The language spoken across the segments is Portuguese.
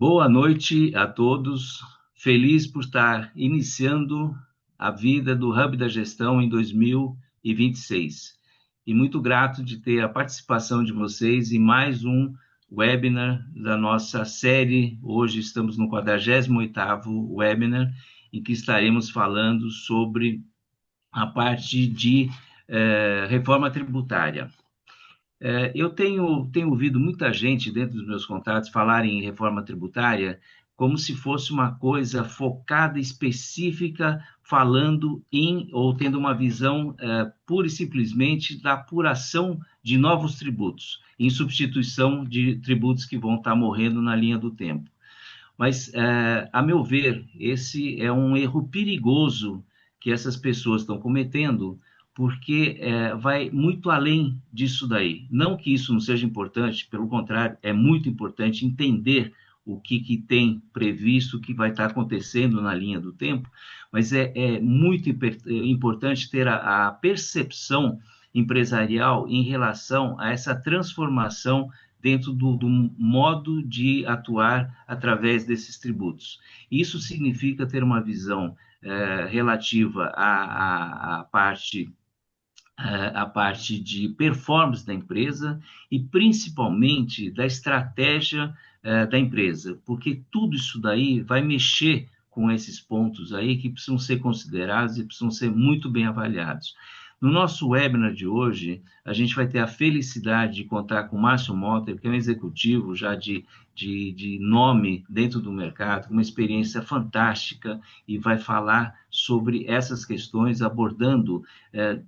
Boa noite a todos. Feliz por estar iniciando a vida do Hub da Gestão em 2026. E muito grato de ter a participação de vocês em mais um webinar da nossa série. Hoje estamos no 48º webinar, em que estaremos falando sobre a parte de reforma tributária. Eu tenho ouvido muita gente dentro dos meus contatos falar em reforma tributária como se fosse uma coisa focada, específica, falando em ou tendo uma visão pura e simplesmente da apuração de novos tributos, em substituição de tributos que vão estar morrendo na linha do tempo. Mas, a meu ver, esse é um erro perigoso que essas pessoas estão cometendo, porque vai muito além disso daí. Não que isso não seja importante, pelo contrário, é muito importante entender o que tem previsto, o que vai estar acontecendo na linha do tempo, mas é muito importante ter a percepção empresarial em relação a essa transformação dentro do modo de atuar através desses tributos. Isso significa ter uma visão relativa à parte de performance da empresa e principalmente da estratégia da empresa, porque tudo isso daí vai mexer com esses pontos aí que precisam ser considerados e precisam ser muito bem avaliados. No nosso webinar de hoje, a gente vai ter a felicidade de contar com o Márcio Motter, que é um executivo já de nome dentro do mercado, com uma experiência fantástica, e vai falar sobre essas questões, abordando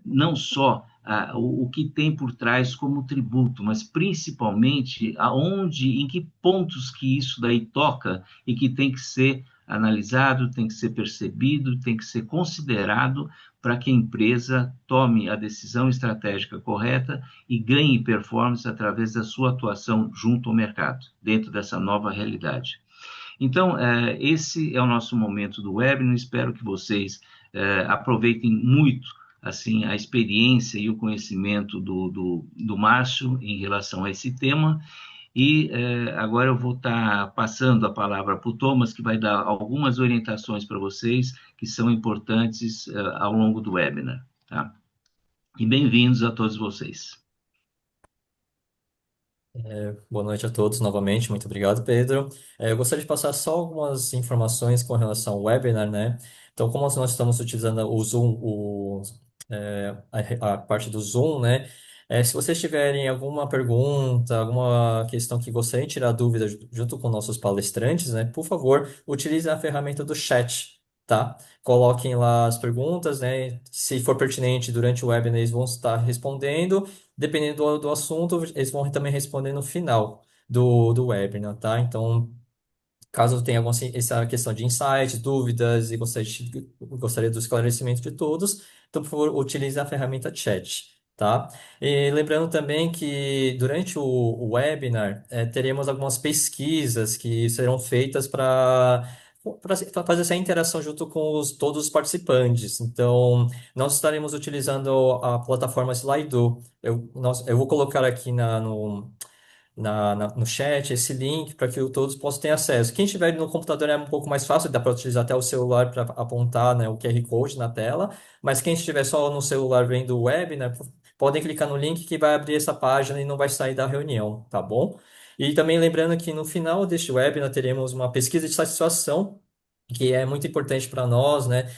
não só o que tem por trás como tributo, mas principalmente aonde, em que pontos que isso daí toca e que tem que ser analisado, tem que ser percebido, tem que ser considerado para que a empresa tome a decisão estratégica correta e ganhe performance através da sua atuação junto ao mercado, dentro dessa nova realidade. Então, esse é o nosso momento do webinar. Espero que vocês aproveitem muito assim a experiência e o conhecimento do Márcio em relação a esse tema. E agora eu vou estar passando a palavra para o Thomas, que vai dar algumas orientações para vocês que são importantes ao longo do webinar. Tá? E bem-vindos a todos vocês. Boa noite a todos novamente, muito obrigado, Pedro. Eu gostaria de passar só algumas informações com relação ao webinar, né? Então, como nós estamos utilizando o Zoom, a parte do Zoom, né? Se vocês tiverem alguma pergunta, alguma questão que gostaria de tirar dúvida junto com nossos palestrantes, né? Por favor, utilizem a ferramenta do chat, tá? Coloquem lá as perguntas, né? Se for pertinente durante o webinar, eles vão estar respondendo. Dependendo do assunto, eles vão também responder no final do webinar, tá? Então, caso tenha alguma essa questão de insights, dúvidas e gostaria do esclarecimento de todos, então, por favor, utilize a ferramenta chat, tá? E lembrando também que durante o webinar, teremos algumas pesquisas que serão feitas para fazer essa interação junto com todos os participantes. Então, nós estaremos utilizando a plataforma Slido. Eu vou colocar aqui no chat esse link para que todos possam ter acesso. Quem estiver no computador é um pouco mais fácil, dá para utilizar até o celular para apontar, né, o QR Code na tela, mas quem estiver só no celular vendo o web, né, podem clicar no link que vai abrir essa página e não vai sair da reunião, tá bom? E também lembrando que no final deste webinar teremos uma pesquisa de satisfação, que é muito importante para nós, né?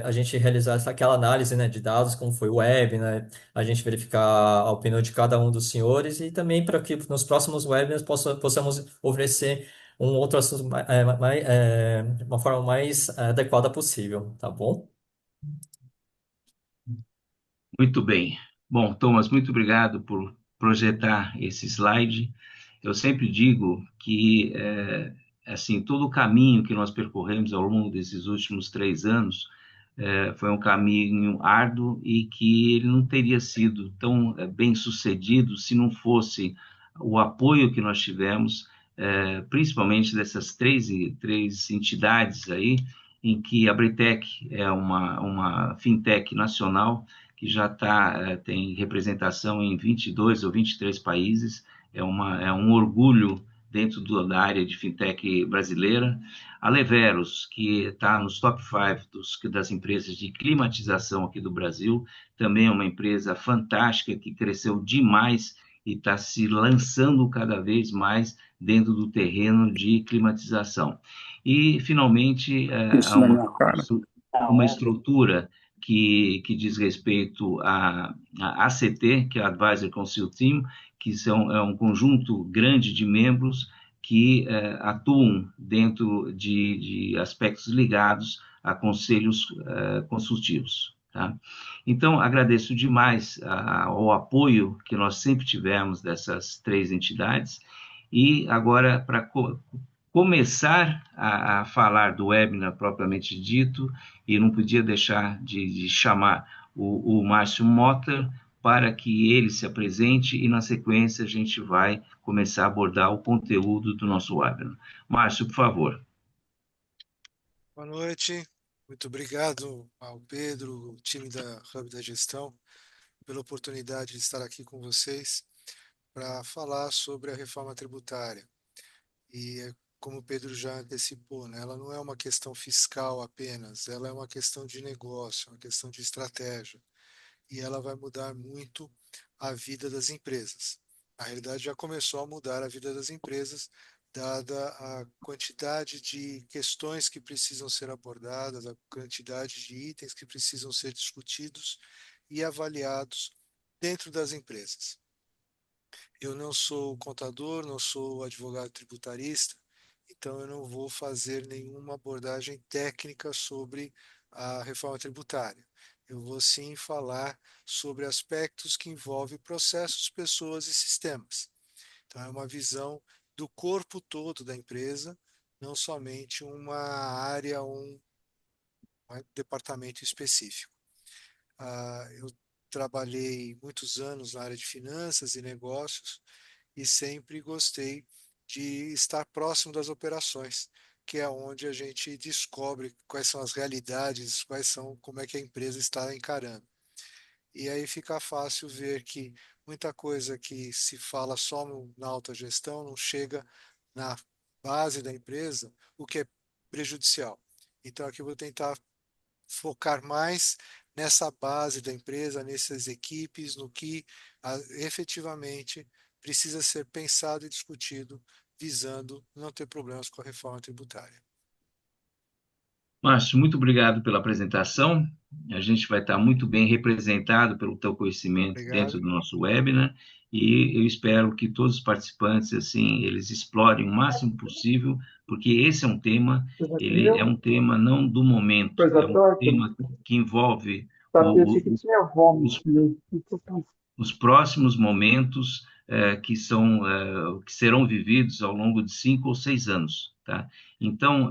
A gente realizar aquela análise, né, de dados, como foi o web, né? A gente verificar a opinião de cada um dos senhores e também para que nos próximos webinars possamos oferecer um outro assunto uma forma mais adequada possível, tá bom? Muito bem. Bom, Thomas, muito obrigado por projetar esse slide. Eu sempre digo que, assim, todo o caminho que nós percorremos ao longo desses últimos 3 anos foi um caminho árduo e que ele não teria sido tão bem sucedido se não fosse o apoio que nós tivemos, principalmente dessas três entidades aí, em que a Britec é uma fintech nacional que já tem representação em 22 ou 23 países, é um orgulho dentro da área de fintech brasileira. A Leveros, que está nos top 5 das empresas de climatização aqui do Brasil, também é uma empresa fantástica que cresceu demais e está se lançando cada vez mais dentro do terreno de climatização. E, finalmente, Isso há na minha cara. uma estrutura que diz respeito à ACT, que é a Advisor Council Team, que é um conjunto grande de membros que atuam dentro de aspectos ligados a conselhos consultivos. Tá? Então, agradeço demais o apoio que nós sempre tivemos dessas três entidades. E agora, para começar a falar do webinar propriamente dito, e não podia deixar de chamar o Márcio Motter para que ele se apresente e, na sequência, a gente vai começar a abordar o conteúdo do nosso webinar. Márcio, por favor. Boa noite, muito obrigado ao Pedro, o time da Hub da Gestão, pela oportunidade de estar aqui com vocês para falar sobre a reforma tributária. E como o Pedro já antecipou, né, ela não é uma questão fiscal apenas, ela é uma questão de negócio, uma questão de estratégia. E ela vai mudar muito a vida das empresas. Na realidade, já começou a mudar a vida das empresas, dada a quantidade de questões que precisam ser abordadas, a quantidade de itens que precisam ser discutidos e avaliados dentro das empresas. Eu não sou contador, não sou advogado tributarista, então eu não vou fazer nenhuma abordagem técnica sobre a reforma tributária. Eu vou sim falar sobre aspectos que envolvem processos, pessoas e sistemas. Então é uma visão do corpo todo da empresa, não somente uma área ou um departamento específico. Eu trabalhei muitos anos na área de finanças e negócios e sempre gostei de estar próximo das operações, que é onde a gente descobre quais são as realidades, como é que a empresa está encarando. E aí fica fácil ver que muita coisa que se fala só na alta gestão não chega na base da empresa, o que é prejudicial. Então aqui eu vou tentar focar mais nessa base da empresa, nessas equipes, no que efetivamente precisa ser pensado e discutido, visando não ter problemas com a reforma tributária. Márcio, muito obrigado pela apresentação. A gente vai estar muito bem representado pelo teu conhecimento dentro Obrigado. do nosso webinar e eu espero que todos os participantes, assim, eles explorem o máximo possível, porque esse é um tema, ele é um tema não do momento, é Coisa um torta. tema que envolve Eu achei que tinha os vômito, né? os próximos momentos que serão vividos ao longo de 5 ou 6 anos, tá? Então,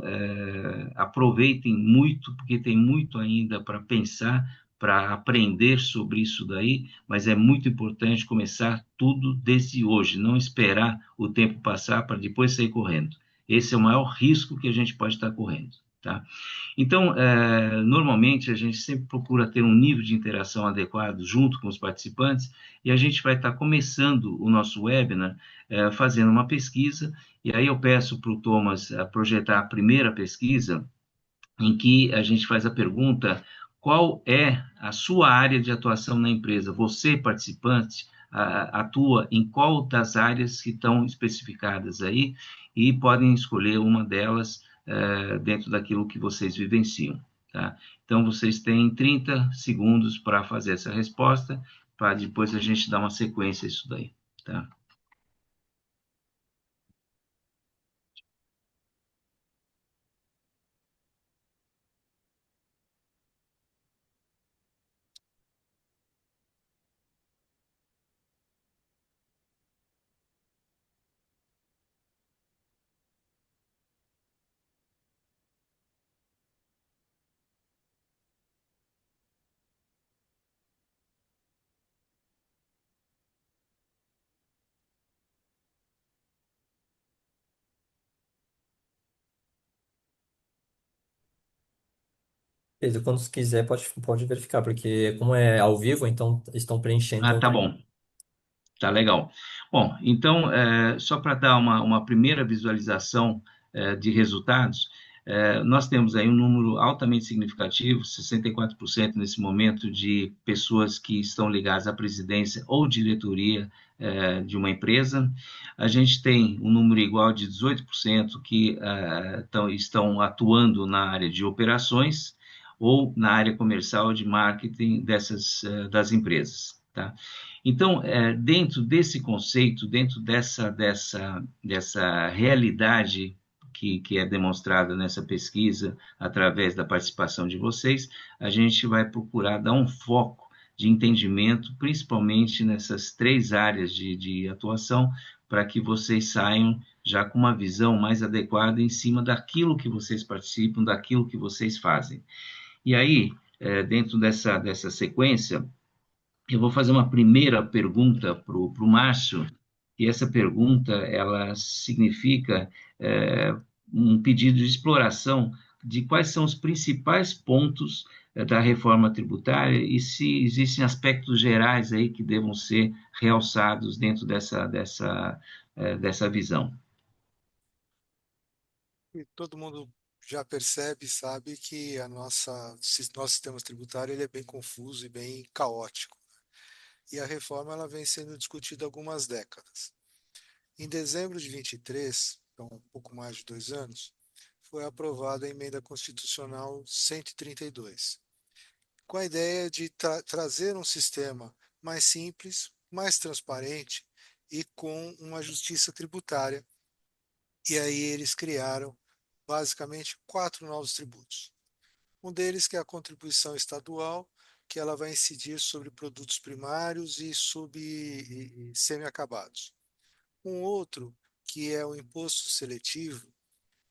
aproveitem muito, porque tem muito ainda para pensar, para aprender sobre isso daí, mas é muito importante começar tudo desde hoje, não esperar o tempo passar para depois sair correndo. Esse é o maior risco que a gente pode estar correndo, tá? Então, normalmente a gente sempre procura ter um nível de interação adequado junto com os participantes e a gente vai estar começando o nosso webinar fazendo uma pesquisa e aí eu peço para o Thomas projetar a primeira pesquisa em que a gente faz a pergunta: qual é a sua área de atuação na empresa? Você, participante, atua em qual das áreas que estão especificadas aí e podem escolher uma delas dentro daquilo que vocês vivenciam. Tá? Então, vocês têm 30 segundos para fazer essa resposta, para depois a gente dar uma sequência a isso daí. Tá? Pedro, quando quiser, pode verificar, porque como é ao vivo, então estão preenchendo. Tá bom. Tá legal. Bom, então, só para dar uma primeira visualização de resultados, nós temos aí um número altamente significativo, 64% nesse momento, de pessoas que estão ligadas à presidência ou diretoria de uma empresa. A gente tem um número igual de 18% que estão atuando na área de operações ou na área comercial de marketing das empresas, tá? Então, dentro desse conceito, dentro dessa realidade que é demonstrada nessa pesquisa, através da participação de vocês, a gente vai procurar dar um foco de entendimento, principalmente nessas três áreas de atuação, para que vocês saiam já com uma visão mais adequada em cima daquilo que vocês participam, daquilo que vocês fazem. E aí, dentro dessa sequência, eu vou fazer uma primeira pergunta para o Márcio, e essa pergunta ela significa um pedido de exploração de quais são os principais pontos da reforma tributária e se existem aspectos gerais aí que devam ser realçados dentro dessa visão. E todo mundo já percebe, sabe que nosso sistema tributário ele é bem confuso e bem caótico. E a reforma ela vem sendo discutida há algumas décadas. Em dezembro de 23, então um pouco mais de 2 anos, foi aprovada a emenda constitucional 132, com a ideia de trazer um sistema mais simples, mais transparente e com uma justiça tributária. E aí eles criaram basicamente 4 novos tributos. Um deles que é a contribuição estadual, que ela vai incidir sobre produtos primários e semi-acabados. Um outro que é o imposto seletivo,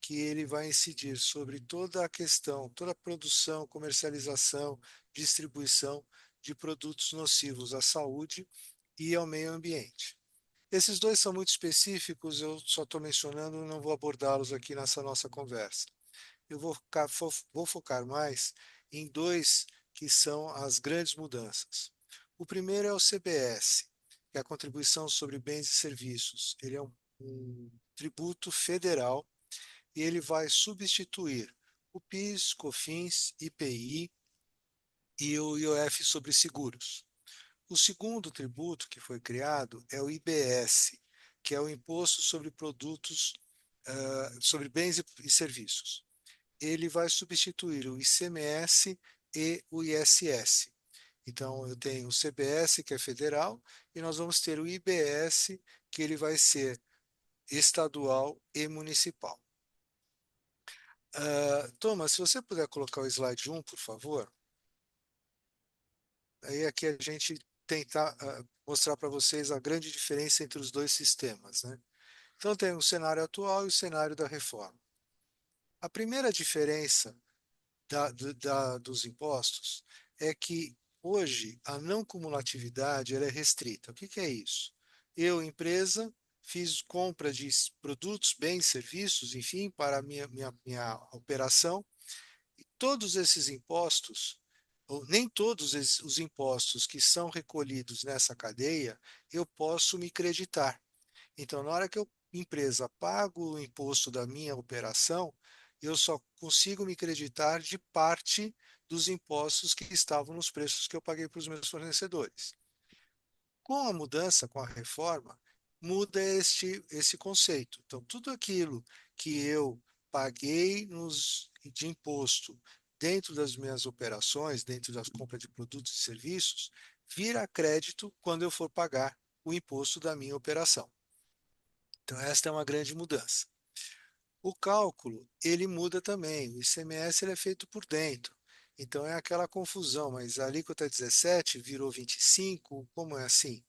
que ele vai incidir sobre toda a questão, toda a produção, comercialização, distribuição de produtos nocivos à saúde e ao meio ambiente. Esses dois são muito específicos, eu só estou mencionando, não vou abordá-los aqui nessa nossa conversa. Eu vou focar mais em dois que são as grandes mudanças. O primeiro é o CBS, que é a Contribuição sobre Bens e Serviços. Ele é um tributo federal e ele vai substituir o PIS, COFINS, IPI e o IOF sobre seguros. O segundo tributo que foi criado é o IBS, que é o Imposto sobre Produtos, sobre Bens e Serviços. Ele vai substituir o ICMS e o ISS. Então, eu tenho o CBS, que é federal, e nós vamos ter o IBS, que ele vai ser estadual e municipal. Thomas, se você puder colocar o slide 1, por favor. Aí aqui a gente tentar mostrar para vocês a grande diferença entre os dois sistemas, né? Então, tem o cenário atual e o cenário da reforma. A primeira diferença dos impostos é que hoje a não cumulatividade ela é restrita. O que é isso? Eu, empresa, fiz compra de produtos, bens, serviços, enfim, para a minha operação, e todos esses impostos, ou nem todos os impostos que são recolhidos nessa cadeia, eu posso me creditar. Então, na hora que eu, empresa, pago o imposto da minha operação, eu só consigo me creditar de parte dos impostos que estavam nos preços que eu paguei para os meus fornecedores. Com a mudança, com a reforma, muda esse conceito. Então, tudo aquilo que eu paguei de imposto dentro das minhas operações, dentro das compras de produtos e serviços, vira crédito quando eu for pagar o imposto da minha operação. Então, esta é uma grande mudança. O cálculo, ele muda também. O ICMS ele é feito por dentro. Então, é aquela confusão, mas a alíquota é 17, virou 25, como é assim?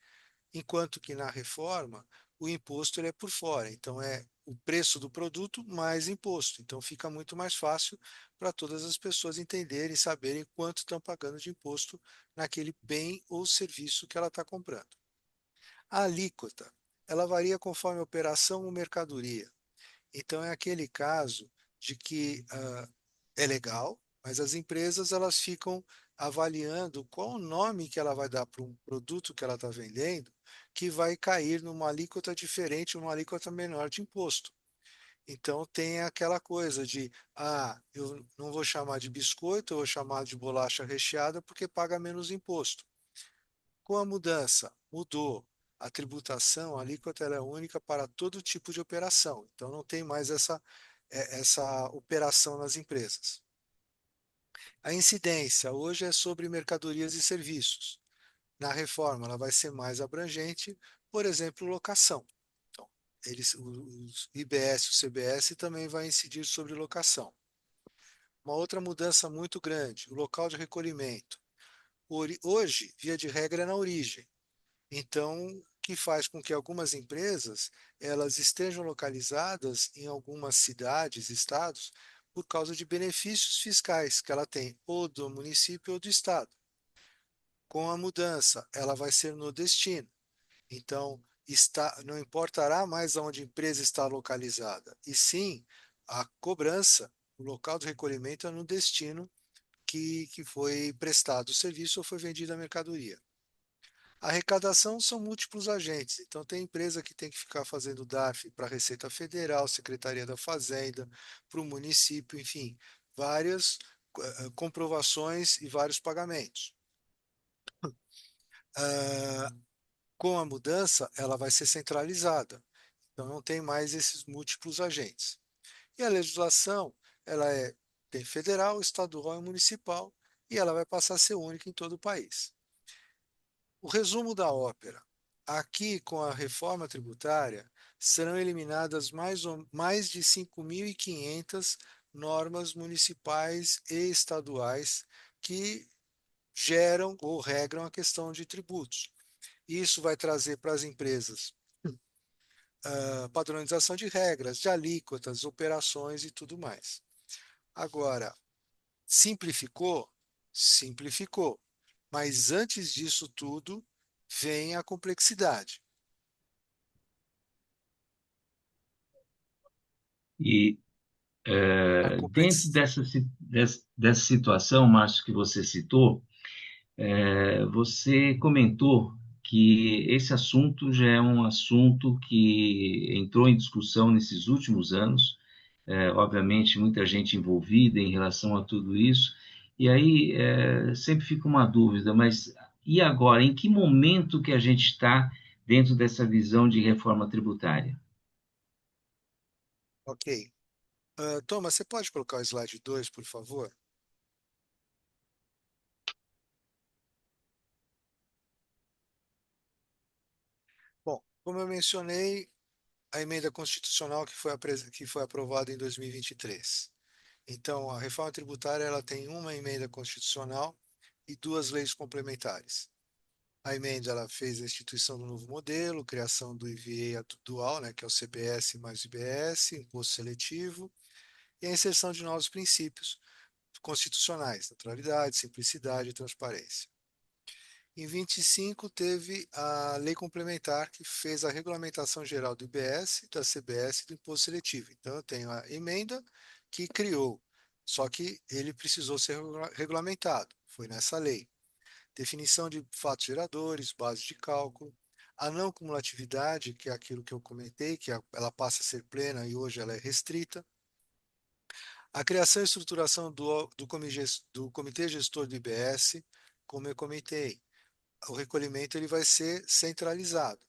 Enquanto que na reforma, o imposto ele é por fora. Então, é o preço do produto mais imposto. Então, fica muito mais fácil para todas as pessoas entenderem e saberem quanto estão pagando de imposto naquele bem ou serviço que ela está comprando. A alíquota, ela varia conforme a operação ou mercadoria. Então, é aquele caso de que é legal, mas as empresas elas ficam avaliando qual o nome que ela vai dar para um produto que ela está vendendo, que vai cair numa alíquota diferente, uma alíquota menor de imposto. Então tem aquela coisa de, eu não vou chamar de biscoito, eu vou chamar de bolacha recheada porque paga menos imposto. Com a mudança, mudou. A tributação, a alíquota ela é única para todo tipo de operação. Então não tem mais essa operação nas empresas. A incidência hoje é sobre mercadorias e serviços. Na reforma, ela vai ser mais abrangente, por exemplo, locação. Então, os IBS e o CBS também vai incidir sobre locação. Uma outra mudança muito grande, o local de recolhimento. Hoje, via de regra, é na origem. Então, o que faz com que algumas empresas elas estejam localizadas em algumas cidades, estados, por causa de benefícios fiscais que ela tem, ou do município ou do estado. Com a mudança, ela vai ser no destino. Então, não importará mais onde a empresa está localizada, e sim a cobrança, o local de recolhimento é no destino que foi prestado o serviço ou foi vendida a mercadoria. A arrecadação são múltiplos agentes, então tem empresa que tem que ficar fazendo DARF para a Receita Federal, Secretaria da Fazenda, para o município, enfim, várias comprovações e vários pagamentos. Ah, com a mudança, ela vai ser centralizada, então não tem mais esses múltiplos agentes. E a legislação, tem federal, estadual e municipal, e ela vai passar a ser única em todo o país. O resumo da ópera. Aqui, com a reforma tributária, serão eliminadas mais de 5.500 normas municipais e estaduais que geram ou regram a questão de tributos. Isso vai trazer para as empresas padronização de regras, de alíquotas, operações e tudo mais. Agora, simplificou? Simplificou. Mas antes disso tudo, vem a complexidade. E A dentro complex... dessa situação, Márcio, que você citou, você comentou que esse assunto já é um assunto que entrou em discussão nesses últimos anos, obviamente muita gente envolvida em relação a tudo isso, e aí sempre fica uma dúvida, mas e agora? Em que momento que a gente está dentro dessa visão de reforma tributária? Ok. Thomas, você pode colocar o slide 2, por favor? Bom, como eu mencionei, a emenda constitucional que foi aprovada em 2023. Então, a reforma tributária ela tem uma emenda constitucional e duas leis complementares. A emenda ela fez a instituição do novo modelo, criação do IVA dual, né, que é o CBS mais IBS, imposto seletivo, e a inserção de novos princípios constitucionais, naturalidade, simplicidade e transparência. Em 25 teve a lei complementar que fez a regulamentação geral do IBS, da CBS e do imposto seletivo. Então eu tenho a emenda que criou, só que ele precisou ser regulamentado, foi nessa lei. Definição de fatos geradores, base de cálculo, a não cumulatividade, que é aquilo que eu comentei, ela passa a ser plena e hoje ela é restrita. A criação e estruturação do comitê gestor do IBS, como eu comentei, o recolhimento ele vai ser centralizado.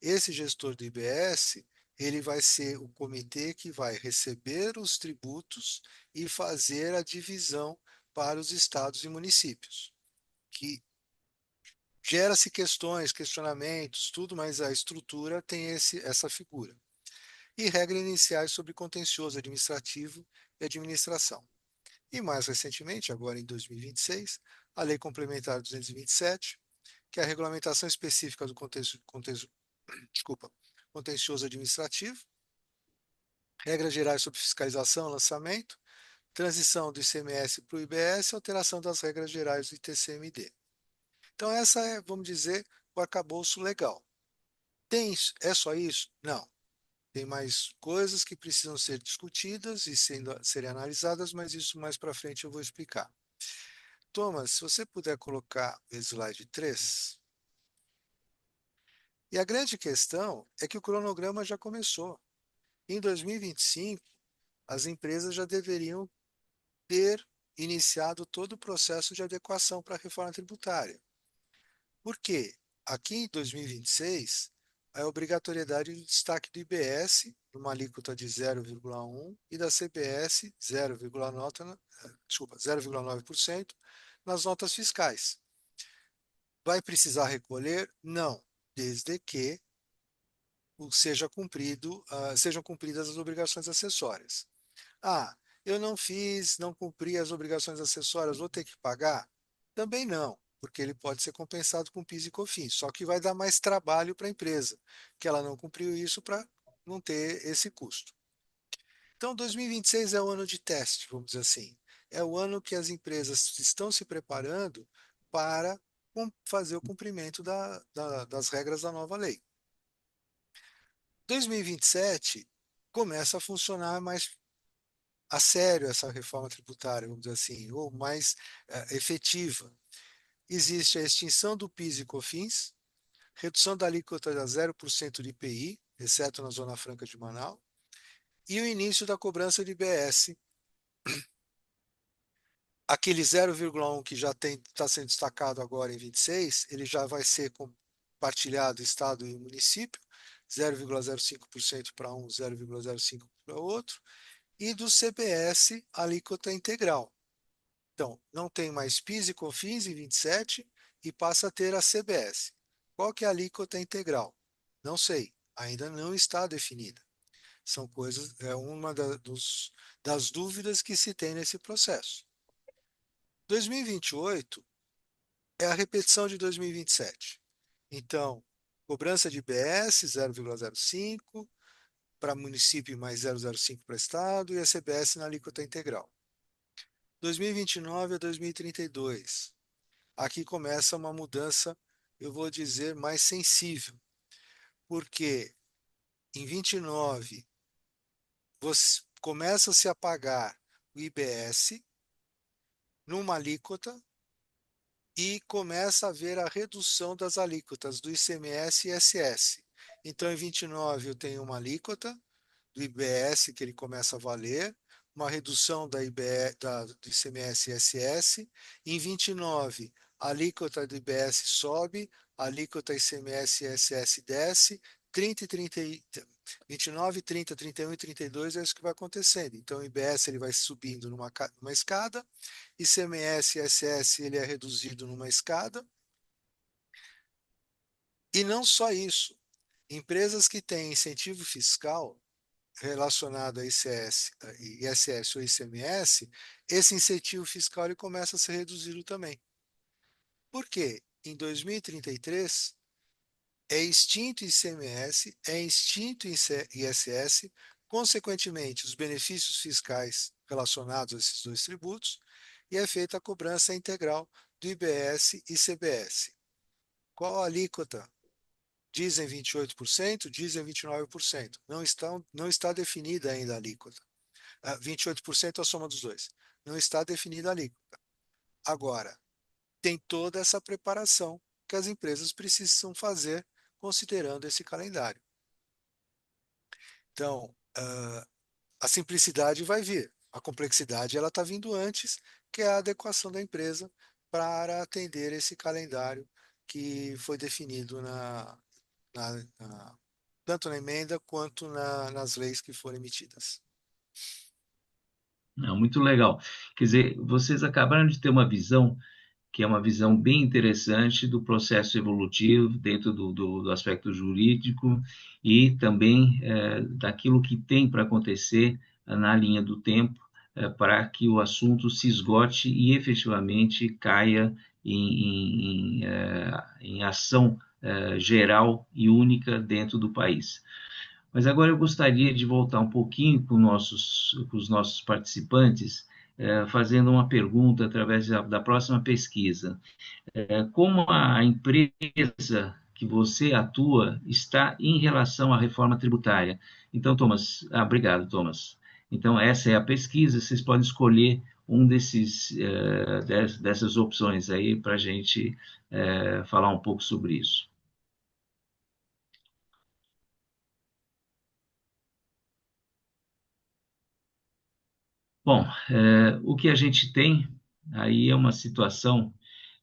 Esse gestor do IBS, ele vai ser o comitê que vai receber os tributos e fazer a divisão para os estados e municípios, que gera-se questões, questionamentos, tudo, mas a estrutura tem essa figura. E regras iniciais sobre contencioso administrativo e administração. E mais recentemente, agora em 2026, a Lei Complementar 227, que é a regulamentação específica do contencioso administrativo, regras gerais sobre fiscalização, lançamento, transição do ICMS para o IBS, alteração das regras gerais do ITCMD. Então essa é, vamos dizer, o arcabouço legal. É só isso? Não. Tem mais coisas que precisam ser discutidas e serem analisadas, mas isso mais para frente eu vou explicar. Thomas, se você puder colocar o slide 3. E a grande questão é que o cronograma já começou. Em 2025, as empresas já deveriam ter iniciado todo o processo de adequação para a reforma tributária. Por quê? Aqui em 2026, a obrigatoriedade do destaque do IBS, numa alíquota de 0,1, e da CBS, 0,9% nas notas fiscais. Vai precisar recolher? Não, desde que sejam cumpridas as obrigações acessórias. Ah, eu não fiz, não cumpri as obrigações acessórias, vou ter que pagar? Também não, porque ele pode ser compensado com PIS e COFINS, só que vai dar mais trabalho para a empresa, que ela não cumpriu isso para não ter esse custo. Então, 2026 é o ano de teste, vamos dizer assim. É o ano que as empresas estão se preparando para fazer o cumprimento das regras da nova lei. 2027 começa a funcionar mais a sério essa reforma tributária, vamos dizer assim, ou mais efetiva. Existe a extinção do PIS e COFINS, redução da alíquota a 0% de IPI, exceto na Zona Franca de Manaus, e o início da cobrança de IBS. Aquele 0,1 que já está sendo destacado agora em 26, ele já vai ser compartilhado Estado e município, 0,05% para um, 0,05% para o outro, e do CBS, alíquota integral. Então, não tem mais PIS e COFINS em 27 e passa a ter a CBS. Qual que é a alíquota integral? Não sei, ainda não está definida. São coisas, é uma das dúvidas que se tem nesse processo. 2028 é a repetição de 2027. Então, cobrança de IBS 0,05 para município mais 0,05 para estado e a CBS na alíquota integral. 2029 a 2032. Aqui começa uma mudança, eu vou dizer, mais sensível, porque em 29 você começa-se a pagar o IBS numa alíquota e começa a haver a redução das alíquotas do ICMS e ISS. Então, em 29 eu tenho uma alíquota do IBS que ele começa a valer, uma redução do ICMS e ISS. Em 29, a alíquota do IBS sobe, a alíquota ICMS e ISS desce, 30 e 30, 29, 30, 31 e 32 é isso que vai acontecendo. Então, o IBS ele vai subindo numa escada, ICMS e ISS ele é reduzido numa escada. E não só isso, empresas que têm incentivo fiscal relacionado a ICS, ISS ou ICMS, esse incentivo fiscal ele começa a ser reduzido também. Por quê? Em 2033 é extinto ICMS, é extinto ISS, consequentemente os benefícios fiscais relacionados a esses dois tributos, e é feita a cobrança integral do IBS e CBS. Qual a alíquota? Dizem 28%, dizem 29%. Não está definida ainda a alíquota. 28% é a soma dos dois. Não está definida a alíquota. Agora, tem toda essa preparação que as empresas precisam fazer considerando esse calendário. Então, a simplicidade vai vir. A complexidade ela está vindo antes, que é a adequação da empresa para atender esse calendário que foi definido tanto na emenda quanto nas leis que foram emitidas. Não, muito legal. Quer dizer, vocês acabaram de ter uma visão que é uma visão bem interessante do processo evolutivo dentro do aspecto jurídico e também daquilo que tem para acontecer na linha do tempo para que o assunto se esgote e efetivamente caia em ação geral e única dentro do país. Mas agora eu gostaria de voltar um pouquinho com os nossos participantes, fazendo uma pergunta através da próxima pesquisa. Como a empresa que você atua está em relação à reforma tributária? Então, Thomas, obrigado, Thomas. Então, essa é a pesquisa, vocês podem escolher um dessas opções aí para a gente falar um pouco sobre isso. Bom, o que a gente tem aí é uma situação.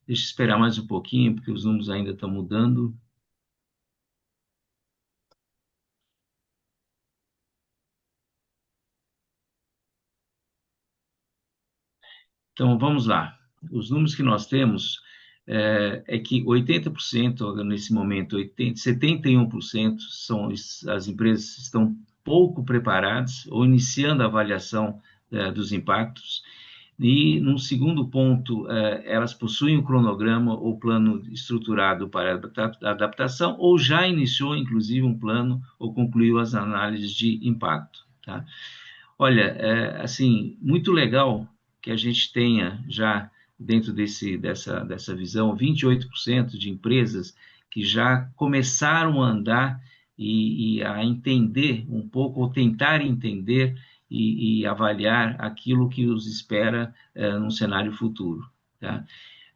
Deixa eu esperar mais um pouquinho, porque os números ainda estão mudando. Então, vamos lá. Os números que nós temos é que 80%, nesse momento, 71% são as empresas que estão pouco preparadas ou iniciando a avaliação dos impactos. E, num segundo ponto, elas possuem um cronograma ou plano estruturado para adaptação ou já iniciou, inclusive, um plano ou concluiu as análises de impacto. Tá? Olha, assim, muito legal que a gente tenha já dentro dessa visão 28% de empresas que já começaram a andar e a entender um pouco, ou tentar entender e avaliar aquilo que os espera num cenário futuro. Tá?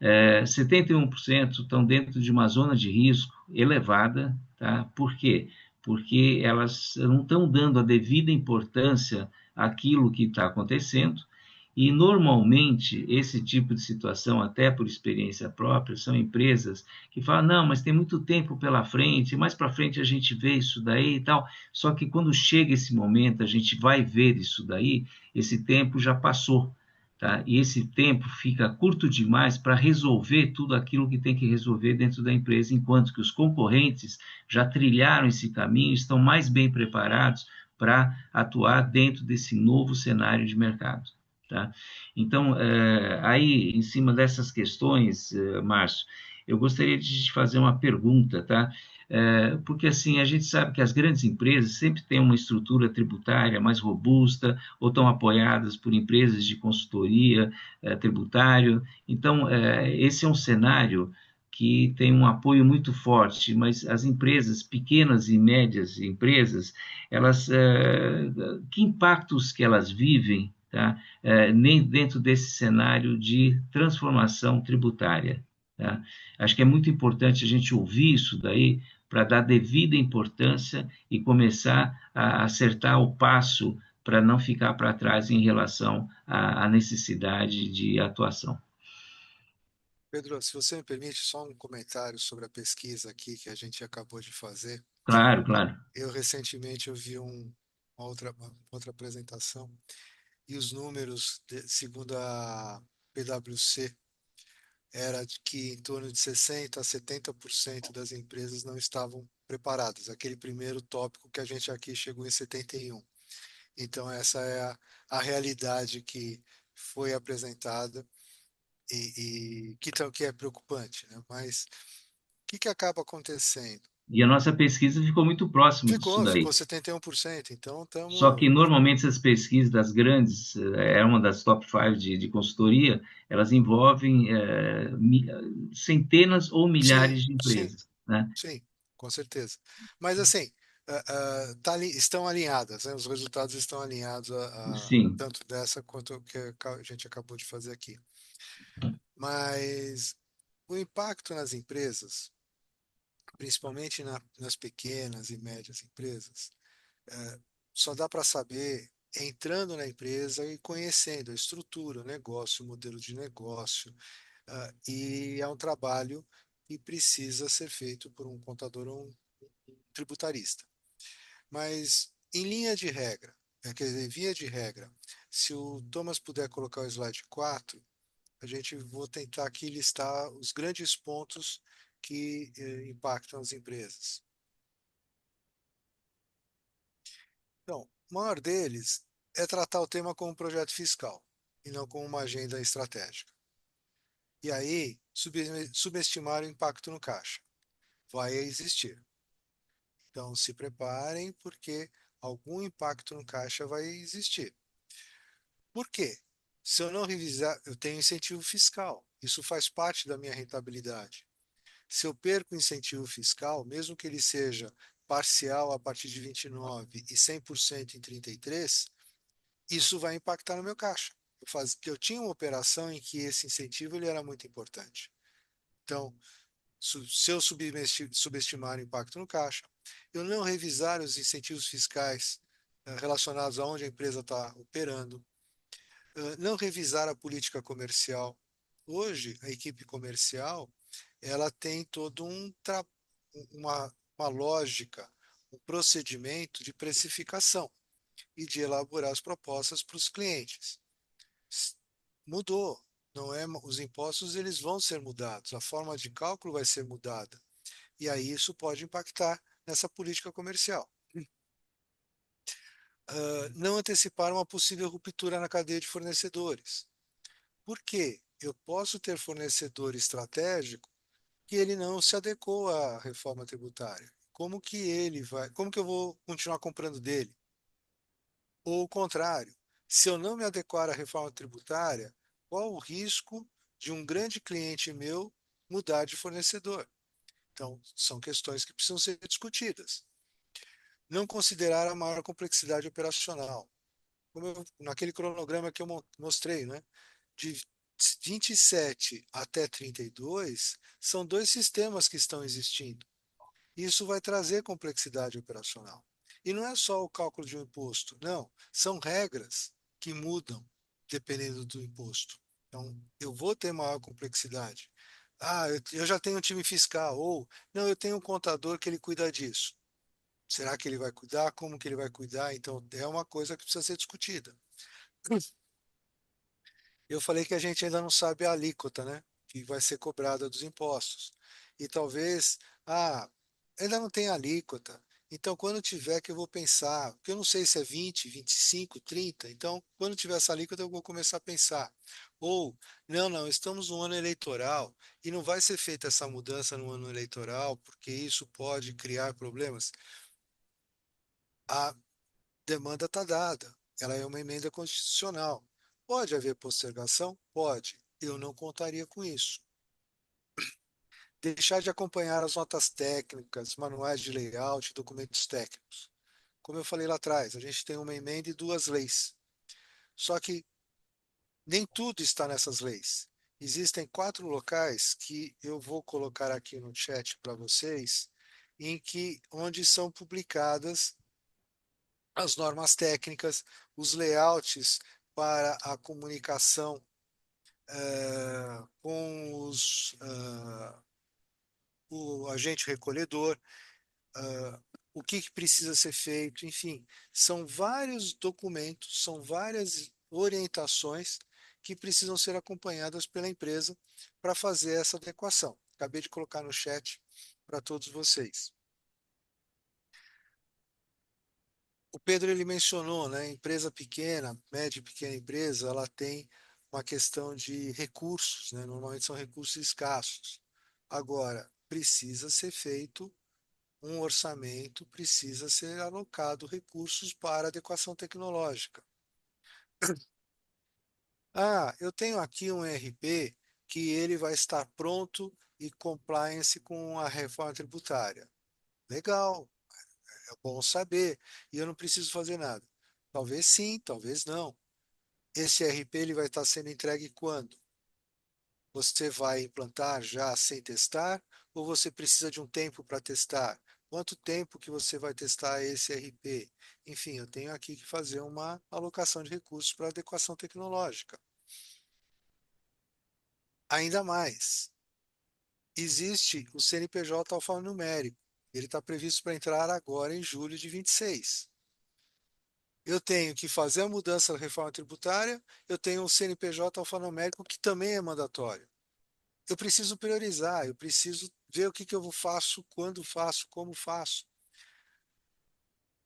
71% estão dentro de uma zona de risco elevada. Tá? Por quê? Porque elas não estão dando a devida importância àquilo que está acontecendo, e normalmente esse tipo de situação, até por experiência própria, são empresas que falam, não, mas tem muito tempo pela frente, mais para frente a gente vê isso daí e tal. Só que quando chega esse momento, a gente vai ver isso daí, esse tempo já passou. Tá? E esse tempo fica curto demais para resolver tudo aquilo que tem que resolver dentro da empresa, enquanto que os concorrentes já trilharam esse caminho, estão mais bem preparados para atuar dentro desse novo cenário de mercado. Tá? Então, aí, em cima dessas questões, Márcio, eu gostaria de te fazer uma pergunta, tá? Porque, assim, a gente sabe que as grandes empresas sempre têm uma estrutura tributária mais robusta, ou estão apoiadas por empresas de consultoria tributário. Então, esse é um cenário que tem um apoio muito forte, mas as empresas, pequenas e médias empresas, elas, que impactos que elas vivem, tá? Nem dentro desse cenário de transformação tributária. Tá? Acho que é muito importante a gente ouvir isso daí para dar devida importância e começar a acertar o passo para não ficar para trás em relação à necessidade de atuação. Pedro, se você me permite, só um comentário sobre a pesquisa aqui que a gente acabou de fazer. Claro, claro. Eu recentemente eu vi uma outra apresentação e os números, segundo a PwC, era de que em torno de 60 a 70% das empresas não estavam preparadas. Aquele primeiro tópico que a gente aqui chegou em 71. Então, essa é a realidade que foi apresentada que é preocupante, né? Mas o que acaba acontecendo? E a nossa pesquisa ficou muito próximo disso Ficou daí. 71%. Então, Só estamos. que normalmente essas pesquisas das grandes, é uma das top 5 de consultoria, elas envolvem centenas ou Sim, milhares de sim, empresas, né? sim, com certeza. Mas, assim, estão alinhadas, né? Os resultados estão alinhados Sim. tanto dessa quanto o que a gente acabou de fazer aqui. Mas o impacto nas empresas, principalmente nas pequenas e médias empresas, só dá para saber entrando na empresa e conhecendo a estrutura, o negócio, o modelo de negócio, e é um trabalho que precisa ser feito por um contador ou um tributarista. Mas, em linha de regra, quer dizer, via de regra, se o Thomas puder colocar o slide 4, a gente vou tentar aqui listar os grandes pontos que impactam as empresas. Então, o maior deles é tratar o tema como um projeto fiscal e não como uma agenda estratégica. E aí, subestimar o impacto no caixa. Vai existir. Então, se preparem, porque algum impacto no caixa vai existir. Por quê? Se eu não revisar, eu tenho incentivo fiscal. Isso faz parte da minha rentabilidade. Se eu perco o incentivo fiscal, mesmo que ele seja parcial a partir de 29 e 100% em 33, isso vai impactar no meu caixa. Eu tinha uma operação em que esse incentivo ele era muito importante. Então, se eu subestimar o impacto no caixa, eu não revisar os incentivos fiscais relacionados a onde a empresa está operando, Não revisar a política comercial. Hoje, a equipe comercial, ela tem todo uma lógica, um procedimento de precificação e de elaborar as propostas para os clientes. Mudou, não é? Os impostos eles vão ser mudados, a forma de cálculo vai ser mudada. E aí isso pode impactar nessa política comercial. Não antecipar uma possível ruptura na cadeia de fornecedores. Por quê? Eu posso ter fornecedor estratégico que ele não se adequou à reforma tributária. Como que eu vou continuar comprando dele? Ou o contrário, se eu não me adequar à reforma tributária, qual o risco de um grande cliente meu mudar de fornecedor? Então, são questões que precisam ser discutidas. Não considerar a maior complexidade operacional. Naquele cronograma que eu mostrei, né? De 27 até 32, são dois sistemas que estão existindo. Isso vai trazer complexidade operacional. E não é só o cálculo de um imposto, não, são regras que mudam dependendo do imposto. Então, eu vou ter maior complexidade. Ah, eu já tenho um time fiscal, ou não, eu tenho um contador que ele cuida disso. Será que ele vai cuidar? Como que ele vai cuidar? Então, é uma coisa que precisa ser discutida. Eu falei que a gente ainda não sabe a alíquota, né? Que vai ser cobrada dos impostos. E talvez, ah, ainda não tem alíquota. Então, quando tiver que eu vou pensar, porque eu não sei se é 20, 25, 30. Então, quando tiver essa alíquota, eu vou começar a pensar. Ou, não, estamos no ano eleitoral e não vai ser feita essa mudança no ano eleitoral, porque isso pode criar problemas. A demanda está dada. Ela é uma emenda constitucional. Pode haver postergação? Pode. Eu não contaria com isso. Deixar de acompanhar as notas técnicas, manuais de layout e documentos técnicos. Como eu falei lá atrás, a gente tem uma emenda e duas leis. Só que nem tudo está nessas leis. Existem 4 locais que eu vou colocar aqui no chat para vocês, onde são publicadas as normas técnicas, os layouts para a comunicação com o agente recolhedor, o que precisa ser feito, enfim, são vários documentos, são várias orientações que precisam ser acompanhadas pela empresa para fazer essa adequação. Acabei de colocar no chat para todos vocês. O Pedro ele mencionou, né, empresa pequena, média e pequena empresa, ela tem uma questão de recursos, né, normalmente são recursos escassos. Agora, precisa ser feito um orçamento, precisa ser alocado recursos para adequação tecnológica. Ah, eu tenho aqui um ERP que ele vai estar pronto e compliance com a reforma tributária. Legal, é bom saber, e eu não preciso fazer nada. Talvez sim, talvez não. Esse ERP ele vai estar sendo entregue quando? Você vai implantar já sem testar ou você precisa de um tempo para testar? Quanto tempo que você vai testar esse ERP? Enfim, eu tenho aqui que fazer uma alocação de recursos para adequação tecnológica. Ainda mais, existe o CNPJ alfanumérico. Ele está previsto para entrar agora em julho de 26. Eu tenho que fazer a mudança da reforma tributária, eu tenho um CNPJ alfanumérico que também é mandatório. Eu preciso priorizar, eu preciso ver o que eu faço, quando faço, como faço.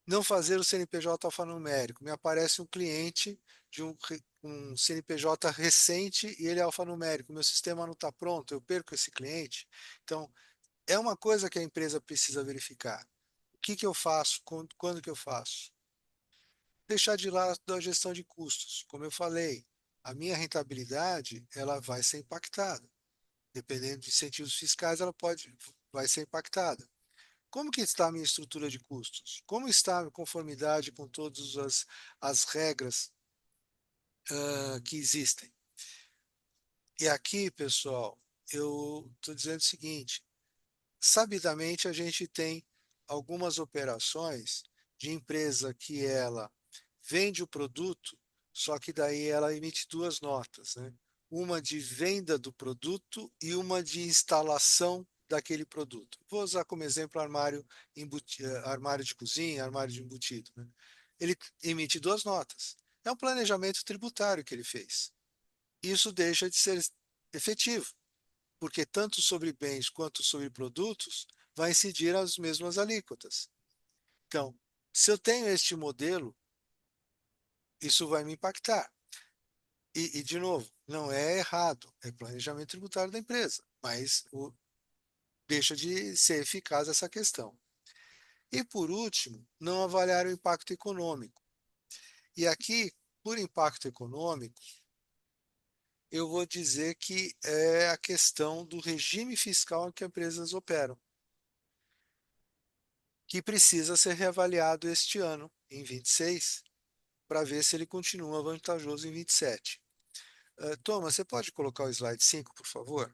Não fazer o CNPJ alfanumérico. Me aparece um cliente de um CNPJ recente e ele é alfanumérico. Meu sistema não está pronto, eu perco esse cliente. Então, é uma coisa que a empresa precisa verificar. O que eu faço, quando que eu faço? Deixar de lado a gestão de custos. Como eu falei, a minha rentabilidade ela vai ser impactada. Dependendo de incentivos fiscais, vai ser impactada. Como que está a minha estrutura de custos? Como está a conformidade com todas as regras que existem? E aqui, pessoal, eu estou dizendo o seguinte: sabidamente a gente tem algumas operações de empresa que ela vende o produto, só que daí ela emite duas notas, né? Uma de venda do produto e uma de instalação daquele produto. Vou usar como exemplo armário de cozinha, armário de embutido, né? Ele emite duas notas. É um planejamento tributário que ele fez. Isso deixa de ser efetivo, porque tanto sobre bens quanto sobre produtos vai incidir as mesmas alíquotas. Então, se eu tenho este modelo, isso vai me impactar. De novo, não é errado, é planejamento tributário da empresa, mas deixa de ser eficaz essa questão. E por último, não avaliar o impacto econômico. E aqui, por impacto econômico, eu vou dizer que é a questão do regime fiscal em que as empresas operam, que precisa ser reavaliado este ano, em 26, para ver se ele continua vantajoso em 27. Thomas, você pode colocar o slide 5, por favor?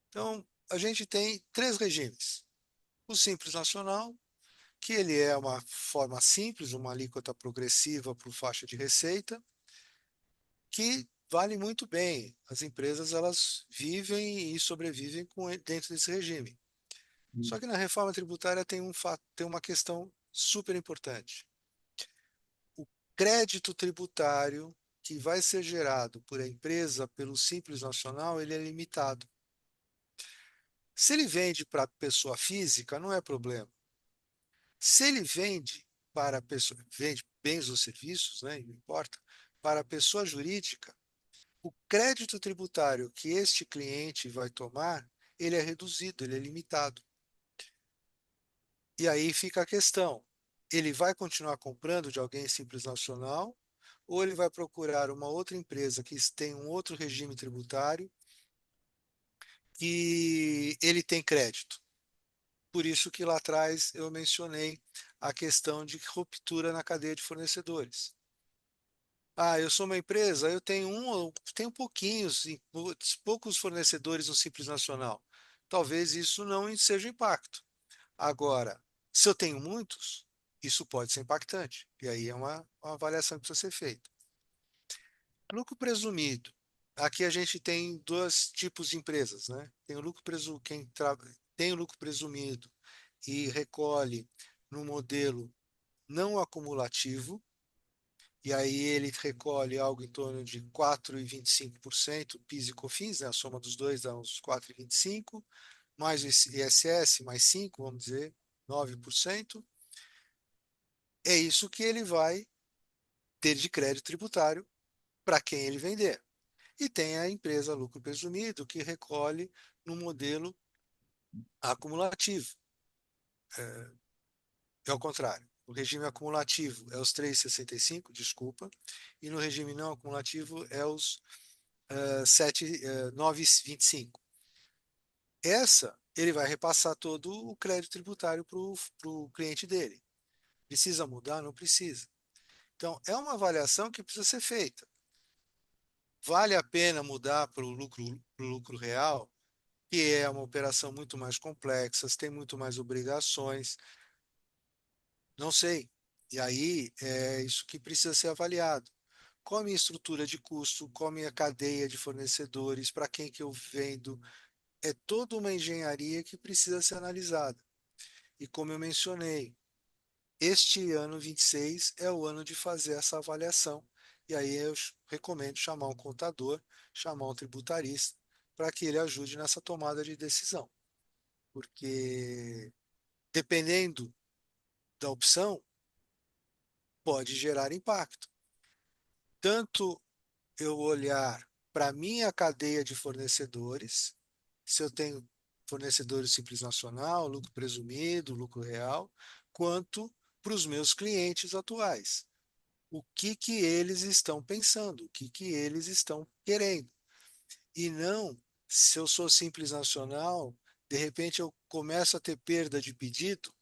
Então, a gente tem três regimes. O Simples Nacional, que ele é uma forma simples, uma alíquota progressiva por faixa de receita, que vale muito bem. As empresas elas vivem e sobrevivem dentro desse regime. Só que na reforma tributária tem uma questão super importante. O crédito tributário que vai ser gerado por a empresa pelo Simples Nacional, ele é limitado. Se ele vende para pessoa física, não é problema. Se ele vende para pessoa, vende bens ou serviços, né, não importa, para a pessoa jurídica, o crédito tributário que este cliente vai tomar, ele é reduzido, ele é limitado. E aí fica a questão: ele vai continuar comprando de alguém simples nacional ou ele vai procurar uma outra empresa que tem um outro regime tributário que ele tem crédito? Por isso que lá atrás eu mencionei a questão de ruptura na cadeia de fornecedores. Ah, eu sou uma empresa, eu tenho pouquinhos, poucos fornecedores no Simples Nacional. Talvez isso não seja um impacto. Agora, se eu tenho muitos, isso pode ser impactante. E aí é uma avaliação que precisa ser feita. Lucro presumido. Aqui a gente tem dois tipos de empresas, né? Tem o lucro presumido, tem o lucro presumido e recolhe no modelo não acumulativo, e aí ele recolhe algo em torno de 4,25%, PIS e COFINS, né? A soma dos dois dá uns 4,25%, mais o ISS, mais 5%, vamos dizer, 9%. É isso que ele vai ter de crédito tributário para quem ele vender. E tem a empresa lucro presumido, que recolhe no modelo acumulativo. É o contrário. O regime acumulativo é os 3,65, desculpa, e no regime não acumulativo é os 9,25. Essa, ele vai repassar todo o crédito tributário para o cliente dele. Precisa mudar? Não precisa. Então, é uma avaliação que precisa ser feita. Vale a pena mudar para o lucro real, que é uma operação muito mais complexa, tem muito mais obrigações? Não sei. E aí é isso que precisa ser avaliado. Qual a minha estrutura de custo? Qual a minha cadeia de fornecedores? Para quem que eu vendo? É toda uma engenharia que precisa ser analisada. E como eu mencionei, este ano 26 é o ano de fazer essa avaliação. E aí eu recomendo chamar um contador, chamar um tributarista, para que ele ajude nessa tomada de decisão. Porque dependendo da opção, pode gerar impacto. Tanto eu olhar para a minha cadeia de fornecedores, se eu tenho fornecedores simples nacional, lucro presumido, lucro real, quanto para os meus clientes atuais. O que que eles estão pensando, o que que eles estão querendo. E não, se eu sou simples nacional, de repente eu começo a ter perda de pedido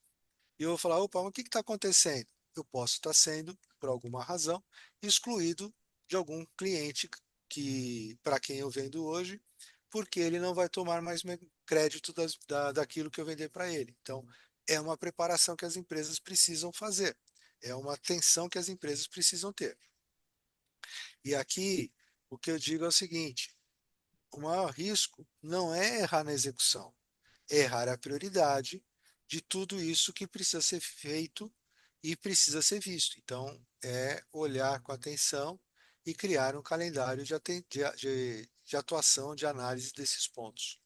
e eu vou falar, opa, mas o que está acontecendo? Eu posso estar sendo, por alguma razão, excluído de algum cliente que para quem eu vendo hoje, porque ele não vai tomar mais crédito daquilo que eu vender para ele. Então, é uma preparação que as empresas precisam fazer. é uma atenção que as empresas precisam ter. E aqui, o que eu digo é o seguinte: o maior risco não é errar na execução, é errar a prioridade de tudo isso que precisa ser feito e precisa ser visto. Então, é olhar com atenção e criar um calendário de atuação, de análise desses pontos.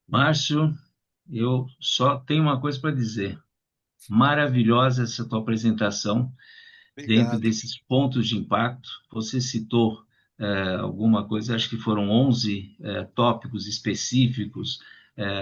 Márcio, eu só tenho uma coisa para dizer. Maravilhosa essa tua apresentação dentro Obrigado. desses pontos de impacto. Você citou alguma coisa, acho que foram 11 tópicos específicos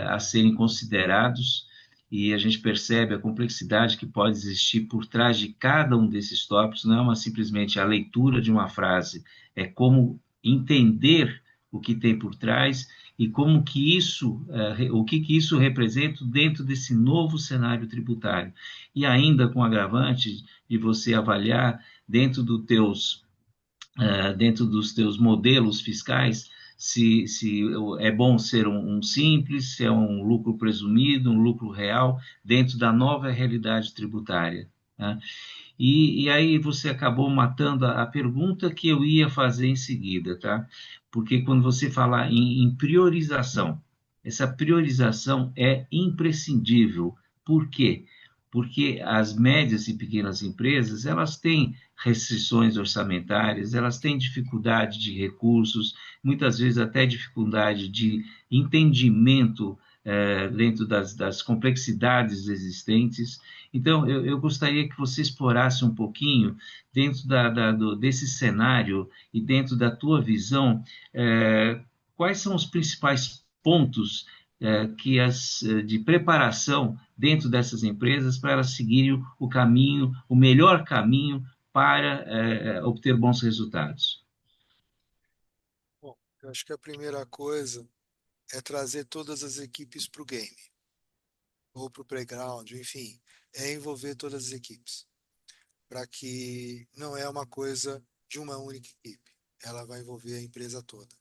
a serem considerados, e a gente percebe a complexidade que pode existir por trás de cada um desses tópicos. Não é simplesmente a leitura de uma frase, é como entender o que tem por trás e como que isso, o que que isso representa dentro desse novo cenário tributário. E ainda com agravante de você avaliar dentro dos teus modelos fiscais, se é bom ser um simples, se é um lucro presumido, um lucro real, dentro da nova realidade tributária. Né? E aí você acabou matando a pergunta que eu ia fazer em seguida, tá? Porque quando você falar em priorização, essa priorização é imprescindível. Por quê? Porque as médias e pequenas empresas, elas têm restrições orçamentárias, elas têm dificuldade de recursos, muitas vezes até dificuldade de entendimento dentro das complexidades existentes. Então, eu gostaria que você explorasse um pouquinho, dentro desse cenário e dentro da tua visão, quais são os principais pontos de preparação dentro dessas empresas para elas seguirem o caminho, o melhor caminho para obter bons resultados. Bom, eu acho que a primeira coisa é trazer todas as equipes para o game, ou para o playground, enfim, é envolver todas as equipes, para que não é uma coisa de uma única equipe, ela vai envolver a empresa toda.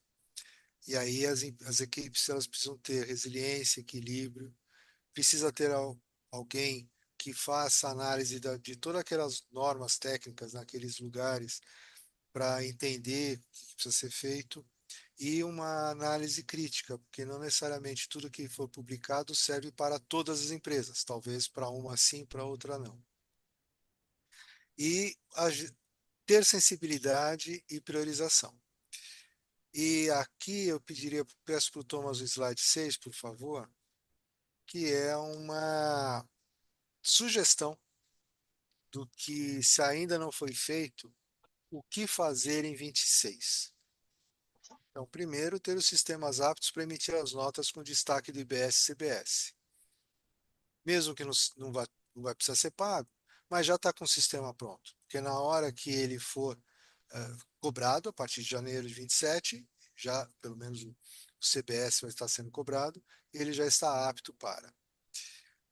E aí as equipes elas precisam ter resiliência, equilíbrio, precisa ter alguém que faça análise de todas aquelas normas técnicas naqueles lugares para entender o que precisa ser feito e uma análise crítica, porque não necessariamente tudo que for publicado serve para todas as empresas, talvez para uma sim, para outra não. E ter sensibilidade e priorização. E aqui eu peço para o Thomas o slide 6, por favor, que é uma sugestão do que, se ainda não foi feito, o que fazer em 26. Então, primeiro, ter os sistemas aptos para emitir as notas com destaque do IBS e CBS. Mesmo que não vai precisar ser pago, mas já está com o sistema pronto. Porque na hora que ele for cobrado, a partir de janeiro de 27, já pelo menos o CBS vai estar sendo cobrado, e ele já está apto para.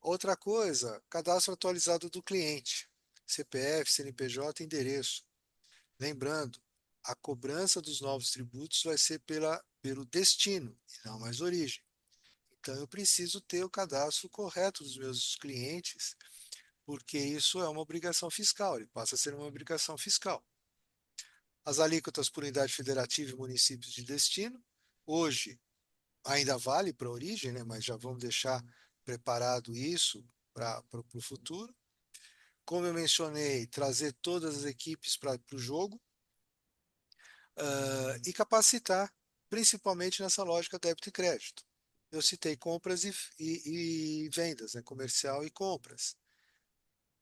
Outra coisa, cadastro atualizado do cliente, CPF, CNPJ, endereço. Lembrando, a cobrança dos novos tributos vai ser pelo destino e não mais origem. Então, eu preciso ter o cadastro correto dos meus clientes, porque isso é uma obrigação fiscal, ele passa a ser uma obrigação fiscal. As alíquotas por unidade federativa e municípios de destino, hoje ainda vale para a origem, né? Mas já vamos deixar preparado isso para o futuro. Como eu mencionei, trazer todas as equipes para o jogo e capacitar, principalmente nessa lógica débito e crédito. Eu citei compras e vendas, né? Comercial e compras.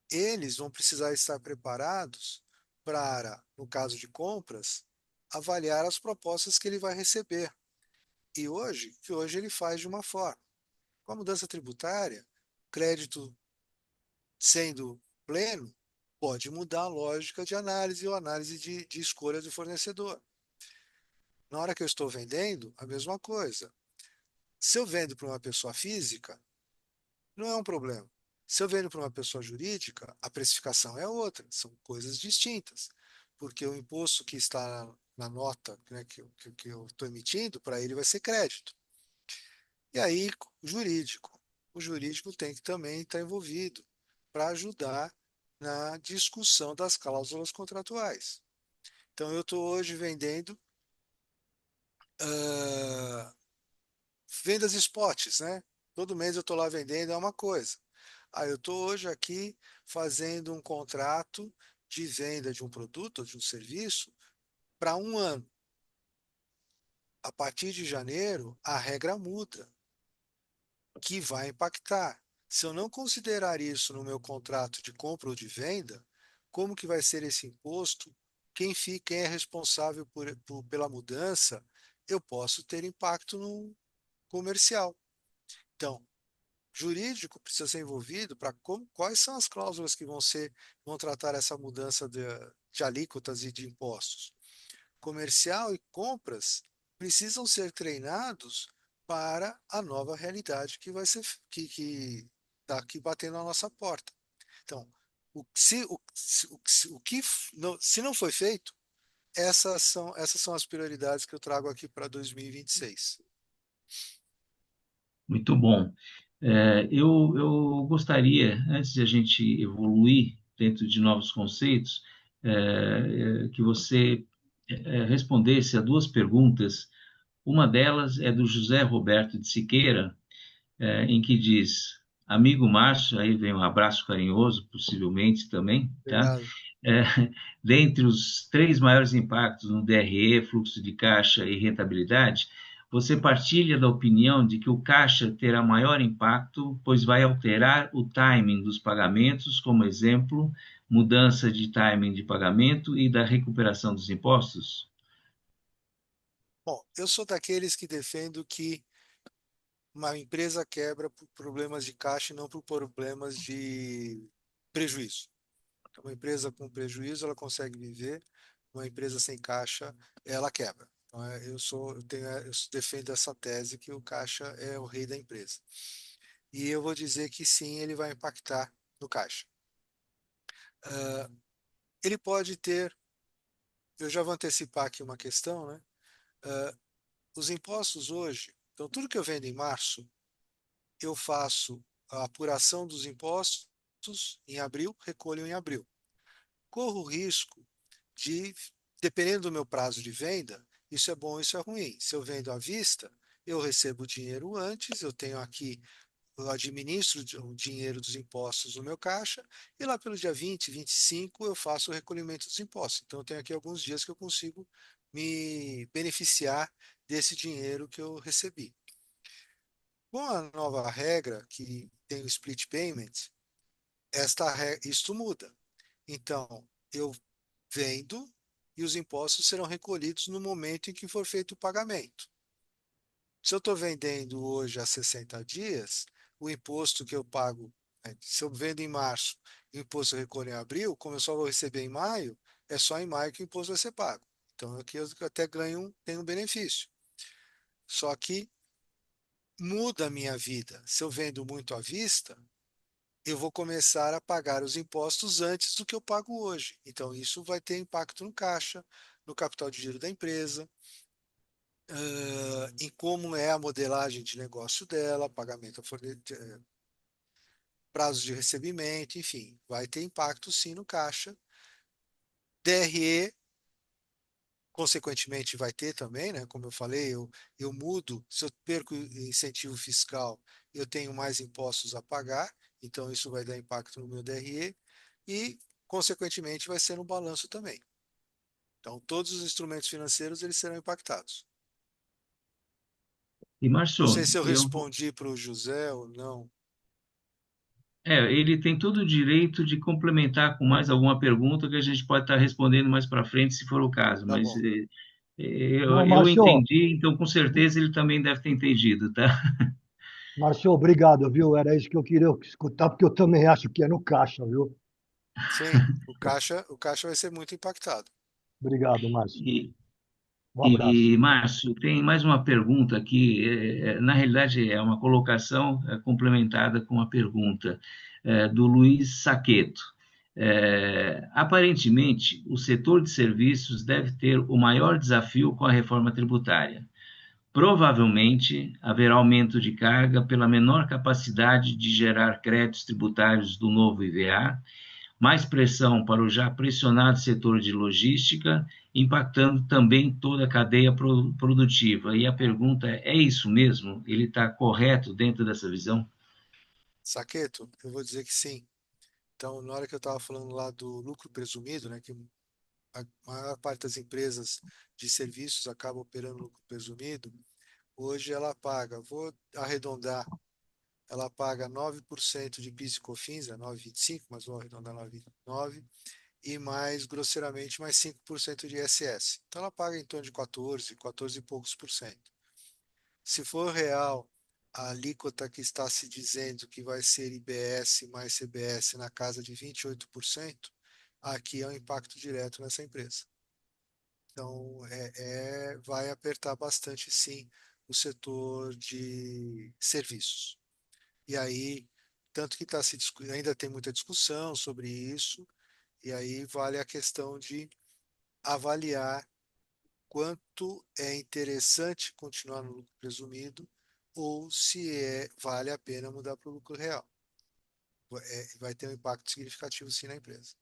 Eles vão precisar estar preparados para, no caso de compras, avaliar as propostas que ele vai receber. E hoje ele faz de uma forma. Com a mudança tributária, crédito sendo pleno, pode mudar a lógica de análise ou análise de escolha do fornecedor. Na hora que eu estou vendendo, a mesma coisa. Se eu vendo para uma pessoa física, não é um problema. Se eu vendo para uma pessoa jurídica, a precificação é outra, são coisas distintas. Porque o imposto que está na nota, né, que eu estou emitindo, para ele vai ser crédito. E aí, jurídico. O jurídico tem que também estar envolvido para ajudar na discussão das cláusulas contratuais. Então, eu estou hoje vendendo ah, vendas spots, né? Todo mês eu estou lá vendendo, é uma coisa. Aí eu estou hoje aqui fazendo um contrato de venda de um produto ou de um serviço para um ano. A partir de janeiro, a regra muda, que vai impactar. Se eu não considerar isso no meu contrato de compra ou de venda, como que vai ser esse imposto? Quem é responsável pela mudança? Eu posso ter impacto no comercial. Então, jurídico precisa ser envolvido para quais são as cláusulas que vão tratar essa mudança de alíquotas e de impostos. Comercial e compras precisam ser treinados para a nova realidade que vai ser que está aqui batendo na nossa porta. Então, o que se não foi feito, essas são as prioridades que eu trago aqui para 2026. Muito bom. Eu gostaria, antes de a gente evoluir dentro de novos conceitos, que você respondesse a duas perguntas. Uma delas é do José Roberto de Siqueira, em que diz: Amigo Márcio, aí vem um abraço carinhoso, possivelmente também, tá? Obrigado. É, dentre os três maiores impactos no DRE, fluxo de caixa e rentabilidade, você partilha da opinião de que o caixa terá maior impacto, pois vai alterar o timing dos pagamentos, como exemplo, mudança de timing de pagamento e da recuperação dos impostos? Bom, eu sou daqueles que defendo que uma empresa quebra por problemas de caixa e não por problemas de prejuízo. Então, uma empresa com prejuízo, ela consegue viver, uma empresa sem caixa, ela quebra. Então, eu defendo essa tese que o caixa é o rei da empresa. E eu vou dizer que sim, ele vai impactar no caixa. Ah, ele pode ter, eu já vou antecipar aqui uma questão, né? Ah, os impostos hoje, então tudo que eu vendo em março, eu faço a apuração dos impostos em abril, recolho em abril. Corro o risco de, dependendo do meu prazo de venda, isso é bom, isso é ruim. Se eu vendo à vista, eu recebo o dinheiro antes, eu tenho aqui, eu administro o dinheiro dos impostos no meu caixa, e lá pelo dia 20, 25, eu faço o recolhimento dos impostos. Então, eu tenho aqui alguns dias que eu consigo me beneficiar desse dinheiro que eu recebi. Com a nova regra, que tem o split payment, isto muda. Então, eu vendo e os impostos serão recolhidos no momento em que for feito o pagamento. Se eu estou vendendo hoje a 60 dias, o imposto que eu pago, né, se eu vendo em março e o imposto eu recolho em abril, como eu só vou receber em maio, é só em maio que o imposto vai ser pago. Então aqui eu até tenho um benefício. Só que muda a minha vida. Se eu vendo muito à vista, eu vou começar a pagar os impostos antes do que eu pago hoje. Então, isso vai ter impacto no caixa, no capital de giro da empresa, em como é a modelagem de negócio dela, pagamento a prazos de recebimento, enfim, vai ter impacto sim no caixa. DRE, consequentemente, vai ter também, né? Como eu falei, eu mudo, se eu perco incentivo fiscal, eu tenho mais impostos a pagar, então isso vai dar impacto no meu DRE e, consequentemente, vai ser no balanço também. Então, todos os instrumentos financeiros eles serão impactados. E, Não Márcio, sei se eu respondi para o José ou não. ele tem todo o direito de complementar com mais alguma pergunta que a gente pode estar respondendo mais para frente, se for o caso, Tá mas bom. Não, eu Márcio, entendi, então com certeza ele também deve ter entendido, tá? Márcio, obrigado, viu? Era isso que eu queria escutar, porque eu também acho que é no caixa, viu? Sim, o caixa vai ser muito impactado. Obrigado, Márcio. E, Um abraço. Márcio, tem mais uma pergunta aqui, na realidade é uma colocação complementada com uma pergunta do Luiz Saqueto. Aparentemente, o setor de serviços deve ter o maior desafio com a reforma tributária. Provavelmente haverá aumento de carga pela menor capacidade de gerar créditos tributários do novo IVA, mais pressão para o já pressionado setor de logística, impactando também toda a cadeia produtiva. E a pergunta é isso mesmo? Ele está correto dentro dessa visão? Saqueto, eu vou dizer que sim. Então, na hora que eu estava falando lá do lucro presumido, né, que a maior parte das empresas de serviços acaba operando lucro presumido, hoje ela paga, vou arredondar, ela paga 9% de PIS e COFINS, é 9,25, mas vou arredondar 9,9, e mais, grosseiramente, mais 5% de ISS. Então ela paga em torno de 14 e poucos por cento. Se for real a alíquota que está se dizendo que vai ser IBS mais CBS na casa de 28%, aqui é um impacto direto nessa empresa. Então, vai apertar bastante, sim, o setor de serviços. E aí, tanto que ainda tem muita discussão sobre isso, e aí vale a questão de avaliar quanto é interessante continuar no lucro presumido ou se vale a pena mudar para o lucro real. Vai ter um impacto significativo, sim, na empresa.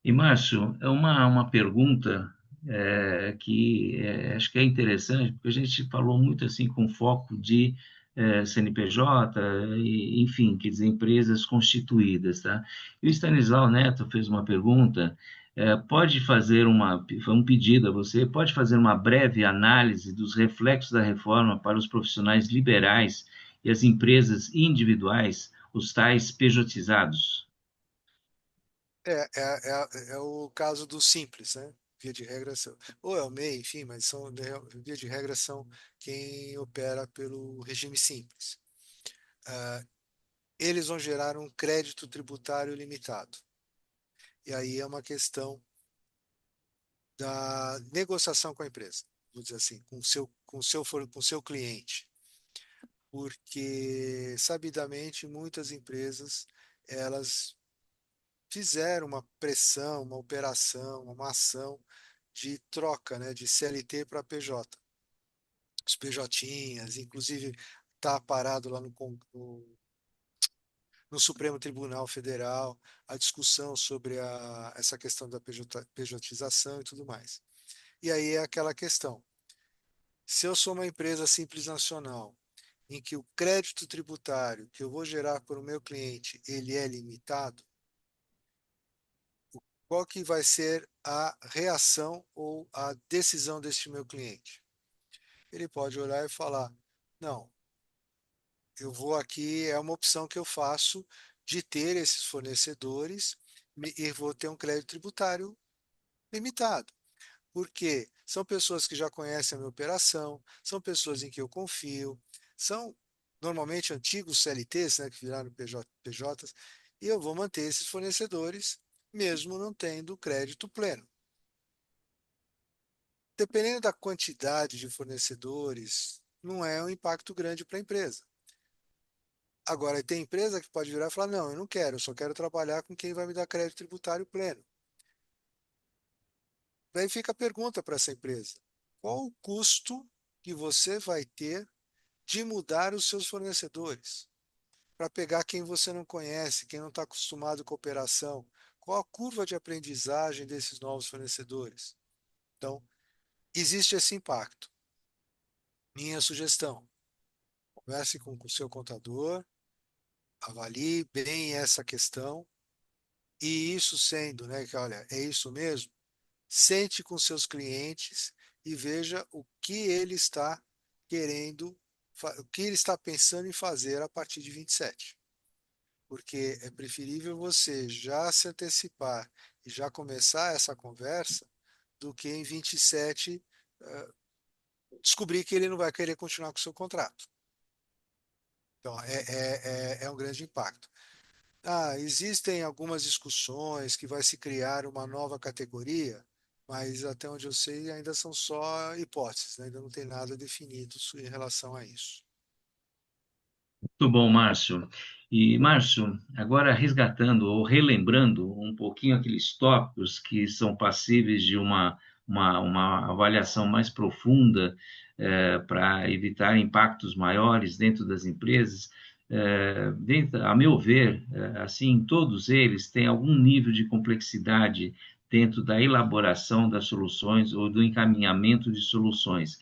E, Márcio, é uma pergunta que acho que é interessante, porque a gente falou muito assim com foco de CNPJ, enfim, quer dizer, empresas constituídas, tá? E o Stanislau Neto fez uma pergunta, pode fazer foi um pedido a você, pode fazer uma breve análise dos reflexos da reforma para os profissionais liberais e as empresas individuais, os tais pejotizados? É o caso do simples, né? Via de regra são, ou é o MEI, enfim, mas via de regra são quem opera pelo regime simples. Eles vão gerar um crédito tributário limitado. E aí é uma questão da negociação com a empresa, vou dizer assim, com seu cliente, porque sabidamente muitas empresas elas fizeram uma pressão, uma operação, uma ação de troca, né, de CLT para PJ. Os PJinhas, inclusive está parado lá no Supremo Tribunal Federal a discussão sobre essa questão da pejotização e tudo mais. E aí é aquela questão. Se eu sou uma empresa simples nacional, em que o crédito tributário que eu vou gerar para o meu cliente, ele é limitado, qual que vai ser a reação ou a decisão deste meu cliente? Ele pode olhar e falar: não, eu vou aqui, é uma opção que eu faço de ter esses fornecedores e vou ter um crédito tributário limitado. Porque são pessoas que já conhecem a minha operação, são pessoas em que eu confio, são normalmente antigos CLTs, né, que viraram PJs, e eu vou manter esses fornecedores mesmo não tendo crédito pleno. Dependendo da quantidade de fornecedores, não é um impacto grande para a empresa. Agora, tem empresa que pode virar e falar: não, eu não quero, eu só quero trabalhar com quem vai me dar crédito tributário pleno. Daí fica a pergunta para essa empresa: qual o custo que você vai ter de mudar os seus fornecedores? Para pegar quem você não conhece, quem não está acostumado com a operação? Qual a curva de aprendizagem desses novos fornecedores? Então, existe esse impacto. Minha sugestão: converse com o seu contador, avalie bem essa questão, e isso sendo, né, que olha, é isso mesmo, sente com seus clientes e veja o que ele está querendo, o que ele está pensando em fazer a partir de 27. Porque é preferível você já se antecipar e já começar essa conversa do que em 27 descobrir que ele não vai querer continuar com o seu contrato. Então, é um grande impacto. Existem algumas discussões que vai se criar uma nova categoria, mas até onde eu sei ainda são só hipóteses, né? Ainda não tem nada definido em relação a isso. Muito bom, Márcio. E, Márcio, agora resgatando ou relembrando um pouquinho aqueles tópicos que são passíveis de uma uma avaliação mais profunda para evitar impactos maiores dentro das empresas. A meu ver, assim, todos eles têm algum nível de complexidade dentro da elaboração das soluções ou do encaminhamento de soluções.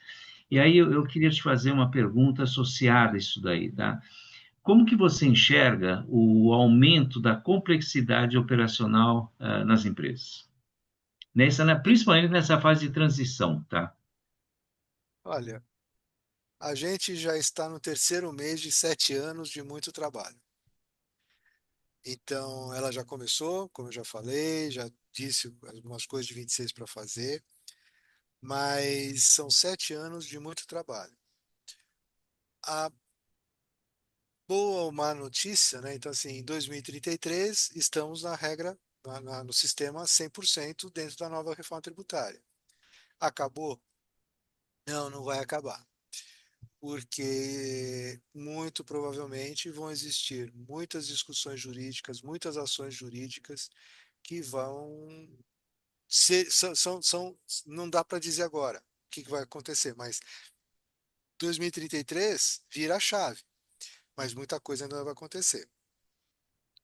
E aí eu queria te fazer uma pergunta associada a isso daí, tá? Como que você enxerga o aumento da complexidade operacional nas empresas? Principalmente nessa fase de transição, tá? Olha, a gente já está no terceiro mês de 7 anos de muito trabalho. Então, ela já começou, como eu já falei, já disse algumas coisas de 26 para fazer, mas são 7 anos de muito trabalho. A boa ou má notícia, né? Então, assim, em 2033, estamos na regra, no sistema 100% dentro da nova reforma tributária. Acabou? Não, não vai acabar. Porque muito provavelmente vão existir muitas discussões jurídicas, muitas ações jurídicas que vão ser, não dá para dizer agora o que vai acontecer, mas 2033 vira a chave, mas muita coisa ainda vai acontecer.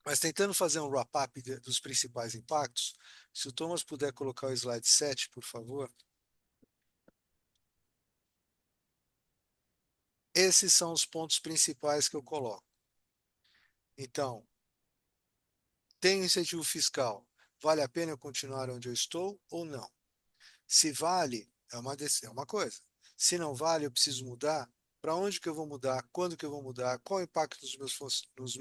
Mas tentando fazer um wrap-up dos principais impactos, se o Thomas puder colocar o slide 7, por favor. Esses são os pontos principais que eu coloco. Então, tem incentivo fiscal. Vale a pena eu continuar onde eu estou ou não? Se vale, é uma coisa. Se não vale, eu preciso mudar. Para onde que eu vou mudar? Quando que eu vou mudar? Qual o impacto nos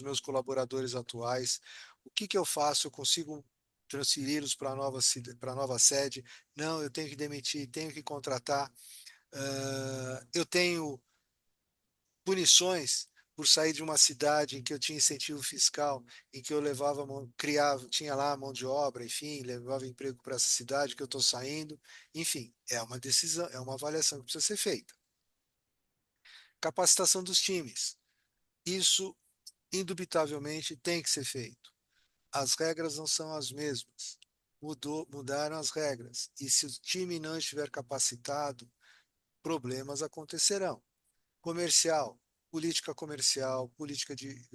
meus colaboradores atuais? O que que eu faço? Eu consigo transferi-los para a nova sede? Não, eu tenho que demitir, tenho que contratar. Eu tenho punições por sair de uma cidade em que eu tinha incentivo fiscal, em que eu levava, criava, tinha lá mão de obra, enfim, levava emprego para essa cidade que eu estou saindo. Enfim, é uma decisão, é uma avaliação que precisa ser feita. Capacitação dos times. Isso, indubitavelmente, tem que ser feito. As regras não são as mesmas. Mudaram as regras. E se o time não estiver capacitado, problemas acontecerão. Comercial, política de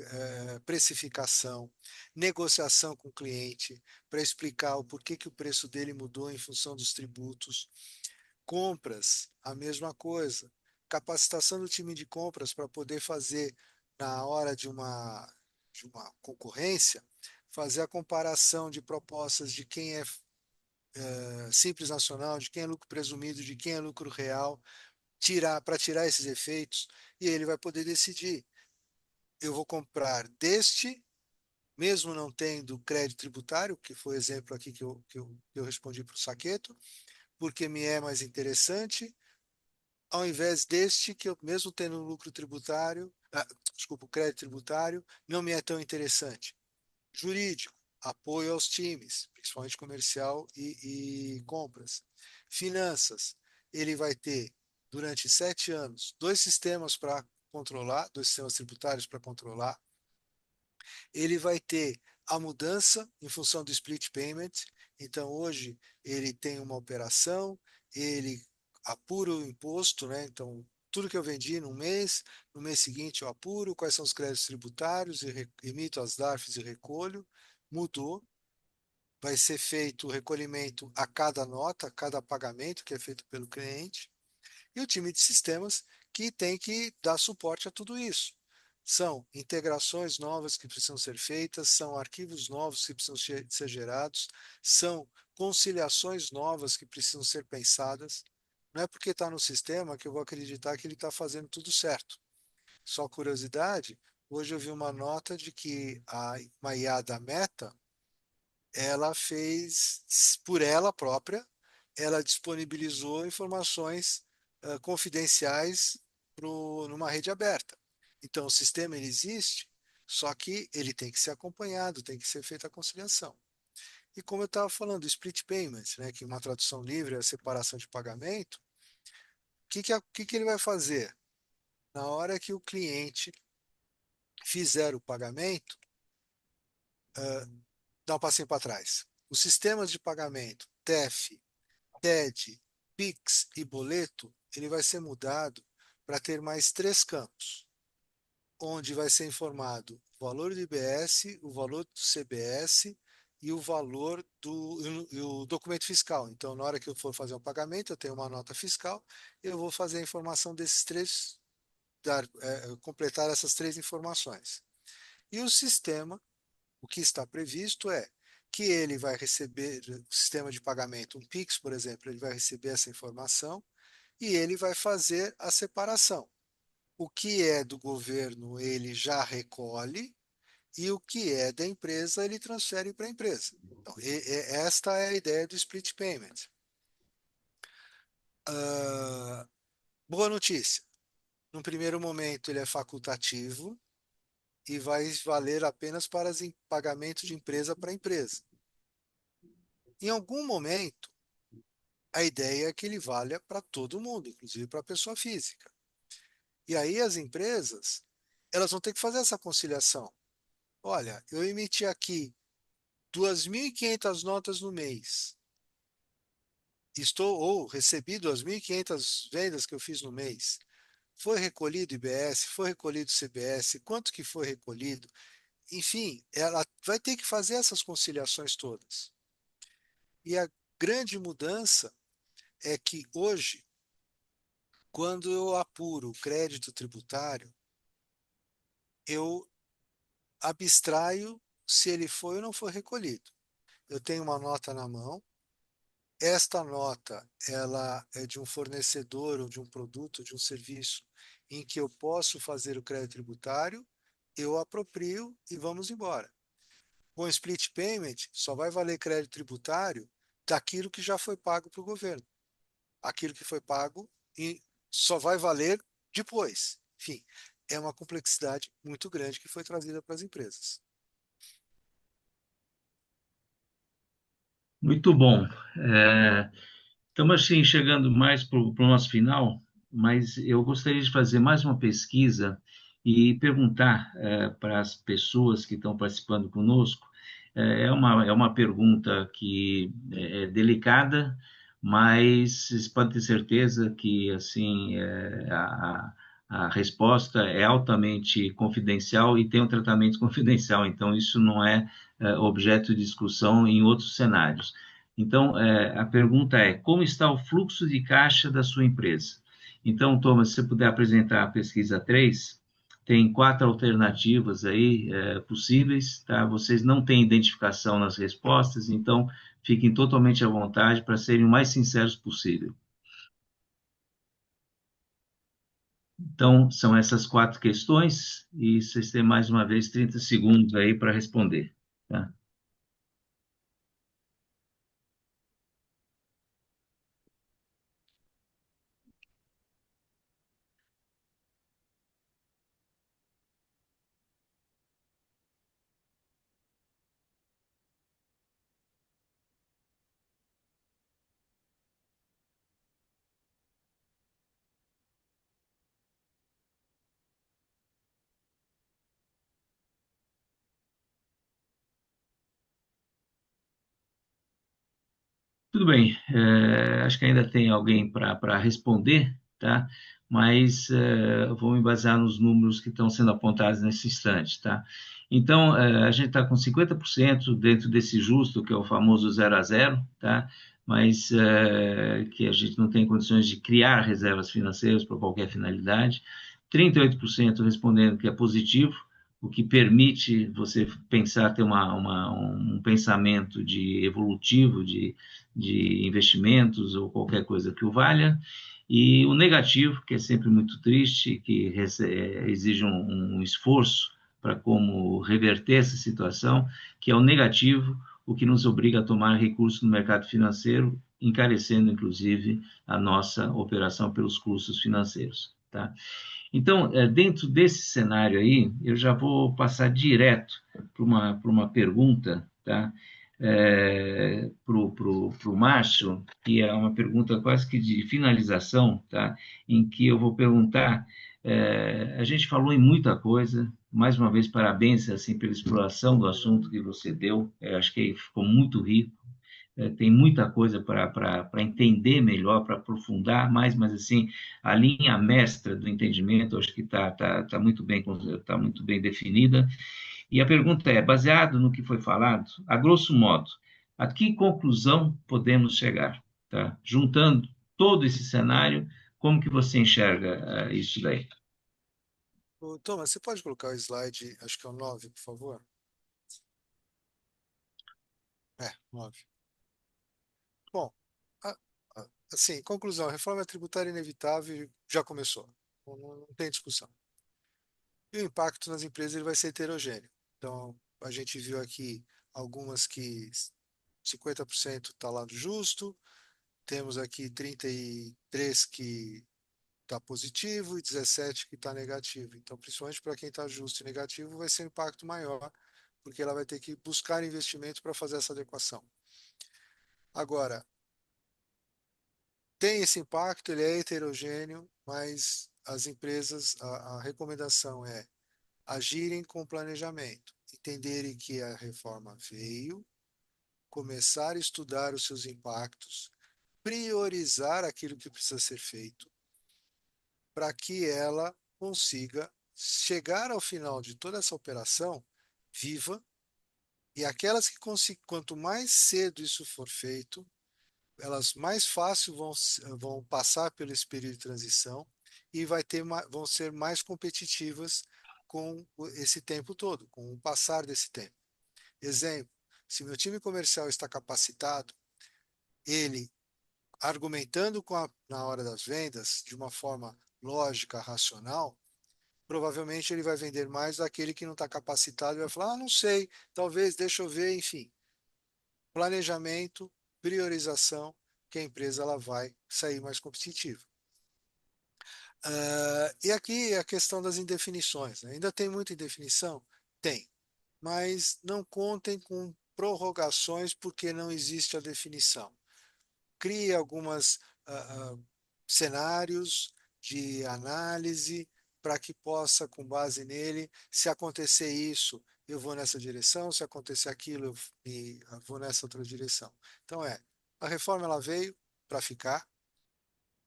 precificação, negociação com o cliente, para explicar o porquê que o preço dele mudou em função dos tributos. Compras, a mesma coisa. Capacitação do time de compras para poder fazer, na hora de uma concorrência, fazer a comparação de propostas de quem é simples nacional, de quem é lucro presumido, de quem é lucro real, tirar esses efeitos, e ele vai poder decidir: eu vou comprar deste, mesmo não tendo crédito tributário, que foi o exemplo aqui que eu respondi para o Saqueto, porque me é mais interessante, ao invés deste, que eu, mesmo tendo lucro tributário, desculpa, o crédito tributário, não me é tão interessante. Jurídico, apoio aos times, principalmente comercial e compras. Finanças, ele vai ter, durante 7 anos, dois sistemas tributários para controlar. Ele vai ter a mudança em função do split payment. Então, hoje, ele tem uma operação, ele apura o imposto, né? Então, tudo que eu vendi num mês, no mês seguinte eu apuro, quais são os créditos tributários, emito as DARFs e recolho. Mudou. Vai ser feito o recolhimento a cada nota, a cada pagamento que é feito pelo cliente. E o time de sistemas que tem que dar suporte a tudo isso. São integrações novas que precisam ser feitas, são arquivos novos que precisam ser gerados, são conciliações novas que precisam ser pensadas. Não é porque está no sistema que eu vou acreditar que ele está fazendo tudo certo. Só curiosidade, hoje eu vi uma nota de que uma IA da Meta, ela fez por ela própria, ela disponibilizou informações confidenciais numa rede aberta. Então, o sistema ele existe, só que ele tem que ser acompanhado, tem que ser feita a conciliação. E como eu estava falando, o split payment, né, que uma tradução livre é a separação de pagamento, o que ele vai fazer? Na hora que o cliente fizer o pagamento, dá um passinho para trás. Os sistemas de pagamento, TEF, TED, Pix e boleto, ele vai ser mudado para ter mais três campos, onde vai ser informado o valor do IBS, o valor do CBS e o valor e o documento fiscal. Então, na hora que eu for fazer um pagamento, eu tenho uma nota fiscal, eu vou fazer a informação desses três, completar essas três informações. E o sistema, o que está previsto é que ele vai receber, o sistema de pagamento, um Pix, por exemplo, ele vai receber essa informação e ele vai fazer a separação. O que é do governo, ele já recolhe, e o que é da empresa, ele transfere para a empresa. Então, esta é a ideia do split payment. Boa notícia. No primeiro momento, ele é facultativo e vai valer apenas para pagamentos de empresa para empresa. Em algum momento, a ideia é que ele valha para todo mundo, inclusive para a pessoa física. E aí as empresas, elas vão ter que fazer essa conciliação. Olha, eu emiti aqui 2.500 notas no mês. Recebi 2.500 vendas que eu fiz no mês. Foi recolhido IBS, foi recolhido CBS, quanto que foi recolhido? Enfim, ela vai ter que fazer essas conciliações todas. E a grande mudança é que hoje, quando eu apuro o crédito tributário, eu abstraio se ele foi ou não foi recolhido. Eu tenho uma nota na mão. Esta nota, ela é de um fornecedor ou de um produto, de um serviço, em que eu posso fazer o crédito tributário, eu aproprio e vamos embora. Com split payment, só vai valer crédito tributário daquilo que já foi pago para o governo. Aquilo que foi pago e só vai valer depois. Enfim, é uma complexidade muito grande que foi trazida para as empresas. Muito bom. Estamos assim, chegando mais para o nosso final, mas eu gostaria de fazer mais uma pesquisa e perguntar para as pessoas que estão participando conosco. É uma pergunta que é delicada, mas vocês podem ter certeza que assim a resposta é altamente confidencial e tem um tratamento confidencial, então isso não é objeto de discussão em outros cenários. Então, a pergunta é: como está o fluxo de caixa da sua empresa? Então, Thomas, se você puder apresentar a pesquisa 3, tem 4 alternativas aí possíveis, tá? Vocês não têm identificação nas respostas, então fiquem totalmente à vontade para serem o mais sinceros possível. Então, são essas 4 questões e vocês têm mais uma vez 30 segundos aí para responder, tá? Tudo bem, acho que ainda tem alguém para responder, tá? Mas vou me basear nos números que estão sendo apontados nesse instante, tá? Então, a gente está com 50% dentro desse justo, que é o famoso 0 a 0, tá? Mas que a gente não tem condições de criar reservas financeiras para qualquer finalidade. 38% respondendo que é positivo, o que permite você pensar, ter um pensamento de evolutivo, de investimentos ou qualquer coisa que o valha, e o negativo, que é sempre muito triste, que exige um esforço para como reverter essa situação, que é o negativo, o que nos obriga a tomar recursos no mercado financeiro, encarecendo, inclusive, a nossa operação pelos custos financeiros, tá? Então, dentro desse cenário aí, eu já vou passar direto para uma pergunta, tá? Para o Márcio, que é uma pergunta quase que de finalização, tá? Em que eu vou perguntar, a gente falou em muita coisa, mais uma vez, parabéns assim, pela exploração do assunto que você deu, acho que ficou muito rico, tem muita coisa para entender melhor, para aprofundar mais, mas assim, a linha mestra do entendimento acho que tá tá muito bem definida. E a pergunta é, baseado no que foi falado, a grosso modo, a que conclusão podemos chegar? Tá? Juntando todo esse cenário, como que você enxerga isso daí? Ô, Thomas, você pode colocar o slide, acho que é o 9, por favor? 9. Bom, a- assim, conclusão, a reforma tributária inevitável já começou. Não tem discussão. E o impacto nas empresas ele vai ser heterogêneo. Então, a gente viu aqui algumas que 50% está lá no justo, temos aqui 33 que está positivo e 17 que está negativo. Então, principalmente para quem está justo e negativo, vai ser um impacto maior, porque ela vai ter que buscar investimento para fazer essa adequação. Agora, tem esse impacto, ele é heterogêneo, mas as empresas, a recomendação é agirem com planejamento, entenderem que a reforma veio, começar a estudar os seus impactos, priorizar aquilo que precisa ser feito, para que ela consiga chegar ao final de toda essa operação viva, e aquelas que quanto mais cedo isso for feito, elas mais fácil vão passar pelo esse período de transição e vão ser mais competitivas com esse tempo todo, com o passar desse tempo. Exemplo, se meu time comercial está capacitado, ele argumentando na hora das vendas de uma forma lógica, racional, provavelmente ele vai vender mais daquele que não está capacitado e vai falar, não sei, talvez, deixa eu ver, enfim. Planejamento, priorização, que a empresa ela vai sair mais competitiva. E aqui a questão das indefinições, né? Ainda tem muita indefinição? Tem, mas não contem com prorrogações porque não existe a definição. Crie algumas cenários de análise para que possa, com base nele, se acontecer isso, eu vou nessa direção, se acontecer aquilo, eu vou nessa outra direção. Então a reforma ela veio para ficar,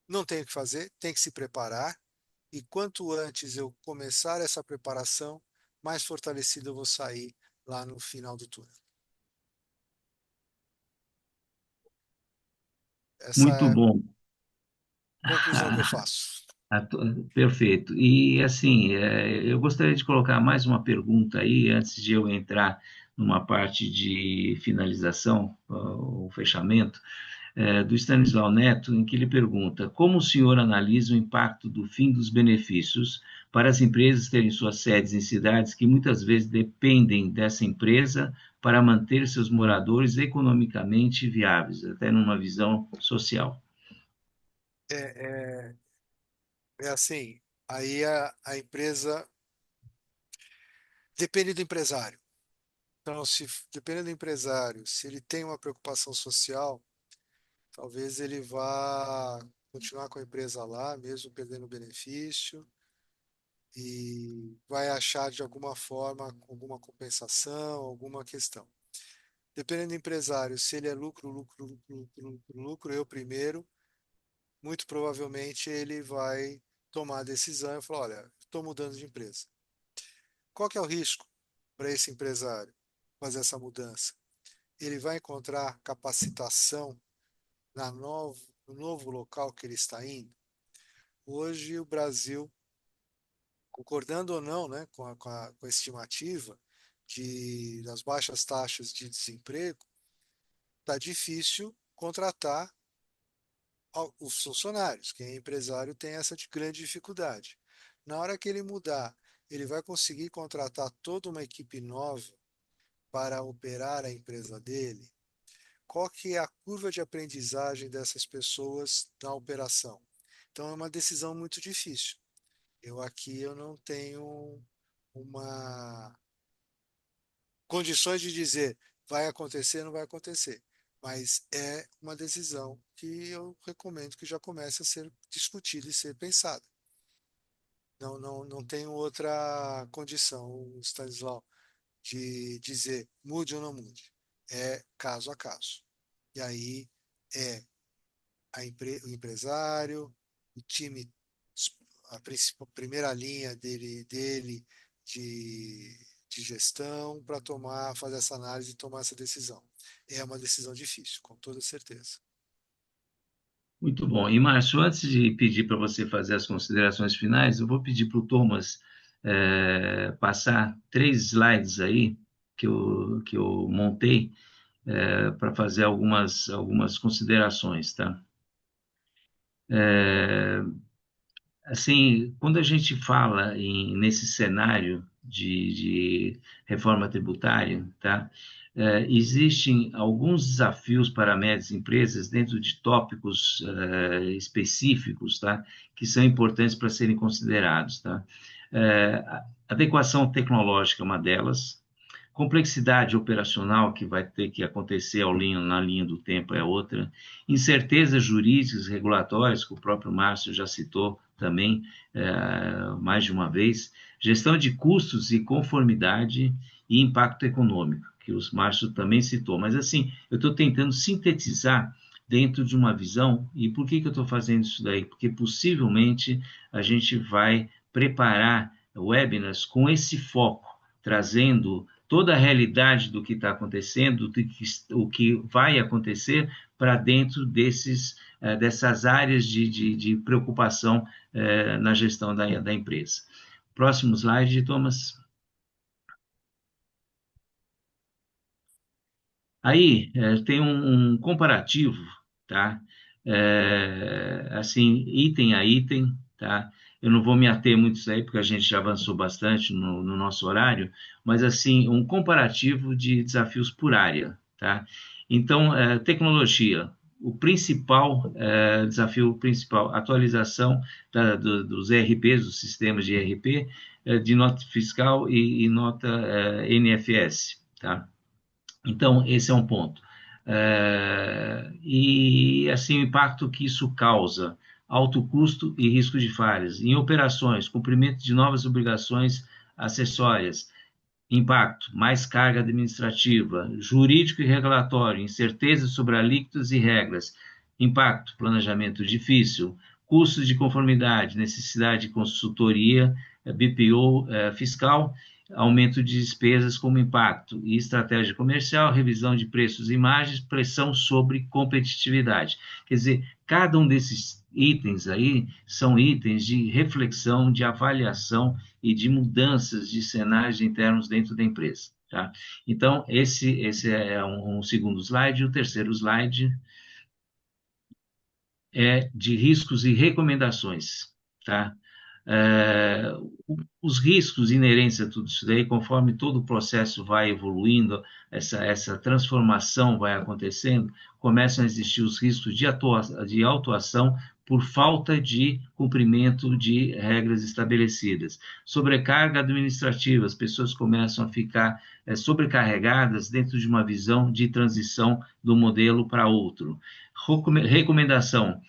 não tem o que fazer, tem que se preparar, e quanto antes eu começar essa preparação, mais fortalecido eu vou sair lá no final do túnel. Essa Muito é a bom. conclusão que eu faço. Perfeito. E assim, eu gostaria de colocar mais uma pergunta aí, antes de eu entrar numa parte de finalização, o fechamento, do Stanislau Neto, em que ele pergunta: como o senhor analisa o impacto do fim dos benefícios para as empresas terem suas sedes em cidades que muitas vezes dependem dessa empresa para manter seus moradores economicamente viáveis, até numa visão social? É, é, é assim, aí a empresa depende do empresário. Então, se dependendo do empresário, se ele tem uma preocupação social, talvez ele vá continuar com a empresa lá, mesmo perdendo benefício, e vai achar de alguma forma alguma compensação, alguma questão. Dependendo do empresário, se ele é lucro, lucro, lucro, lucro, lucro, lucro, eu primeiro, muito provavelmente ele vai tomar a decisão e falar, olha, estou mudando de empresa. Qual que é o risco para esse empresário fazer essa mudança? Ele vai encontrar capacitação no novo local que ele está indo? Hoje, o Brasil, concordando ou não, né, com a estimativa das baixas taxas de desemprego, está difícil contratar os funcionários. Quem é empresário tem essa grande dificuldade. Na hora que ele mudar, ele vai conseguir contratar toda uma equipe nova para operar a empresa dele? Qual que é a curva de aprendizagem dessas pessoas na operação? Então é uma decisão muito difícil. Eu não tenho uma condições de dizer vai acontecer, não vai acontecer, mas é uma decisão que eu recomendo que já comece a ser discutida e ser pensada. Não tenho outra condição, Stanislau, de dizer mude ou não mude. É caso a caso. E aí é o empresário, o time, a principal, primeira linha dele de, de gestão para fazer essa análise e tomar essa decisão. É uma decisão difícil, com toda certeza. Muito bom. E, Márcio, antes de pedir para você fazer as considerações finais, eu vou pedir para o Thomas passar 3 slides aí que eu montei para fazer algumas considerações, tá? Assim, quando a gente fala nesse cenário de reforma tributária, tá? Existem alguns desafios para médias empresas dentro de tópicos específicos, tá? Que são importantes para serem considerados, tá? A adequação tecnológica é uma delas, complexidade operacional que vai ter que acontecer na linha do tempo é outra, incertezas jurídicas e regulatórias, que o próprio Márcio já citou também mais de uma vez, gestão de custos e conformidade e impacto econômico, que o Márcio também citou. Mas, assim, eu estou tentando sintetizar dentro de uma visão, e por que eu estou fazendo isso daí? Porque possivelmente a gente vai preparar webinars com esse foco, trazendo toda a realidade do que está acontecendo, o que vai acontecer para dentro dessas áreas de preocupação na gestão da empresa. Próximo slide, Thomas. Aí tem um comparativo, tá? Assim, item a item, tá? Eu não vou me ater muito isso aí, porque a gente já avançou bastante no nosso horário, mas assim, um comparativo de desafios por área, tá? Então, tecnologia, o principal desafio principal, atualização dos ERPs, dos sistemas de ERP, de nota fiscal e nota NFS, tá? Então, esse é um ponto. E, assim, o impacto que isso causa, alto custo e risco de falhas. Em operações, cumprimento de novas obrigações acessórias, impacto, mais carga administrativa, jurídico e regulatório, incerteza sobre alíquotas e regras, impacto, planejamento difícil, custos de conformidade, necessidade de consultoria, BPO fiscal, aumento de despesas como impacto, e estratégia comercial, revisão de preços e margens, pressão sobre competitividade. Quer dizer, cada um desses itens aí são itens de reflexão, de avaliação e de mudanças de cenários internos dentro da empresa. Tá? Então, esse é um segundo slide. O terceiro slide é de riscos e recomendações. Tá? É, os riscos inerentes a tudo isso daí, conforme todo o processo vai evoluindo, essa transformação vai acontecendo, começam a existir os riscos de autuação por falta de cumprimento de regras estabelecidas. Sobrecarga administrativa, as pessoas começam a ficar sobrecarregadas dentro de uma visão de transição do modelo para outro. Recomendação: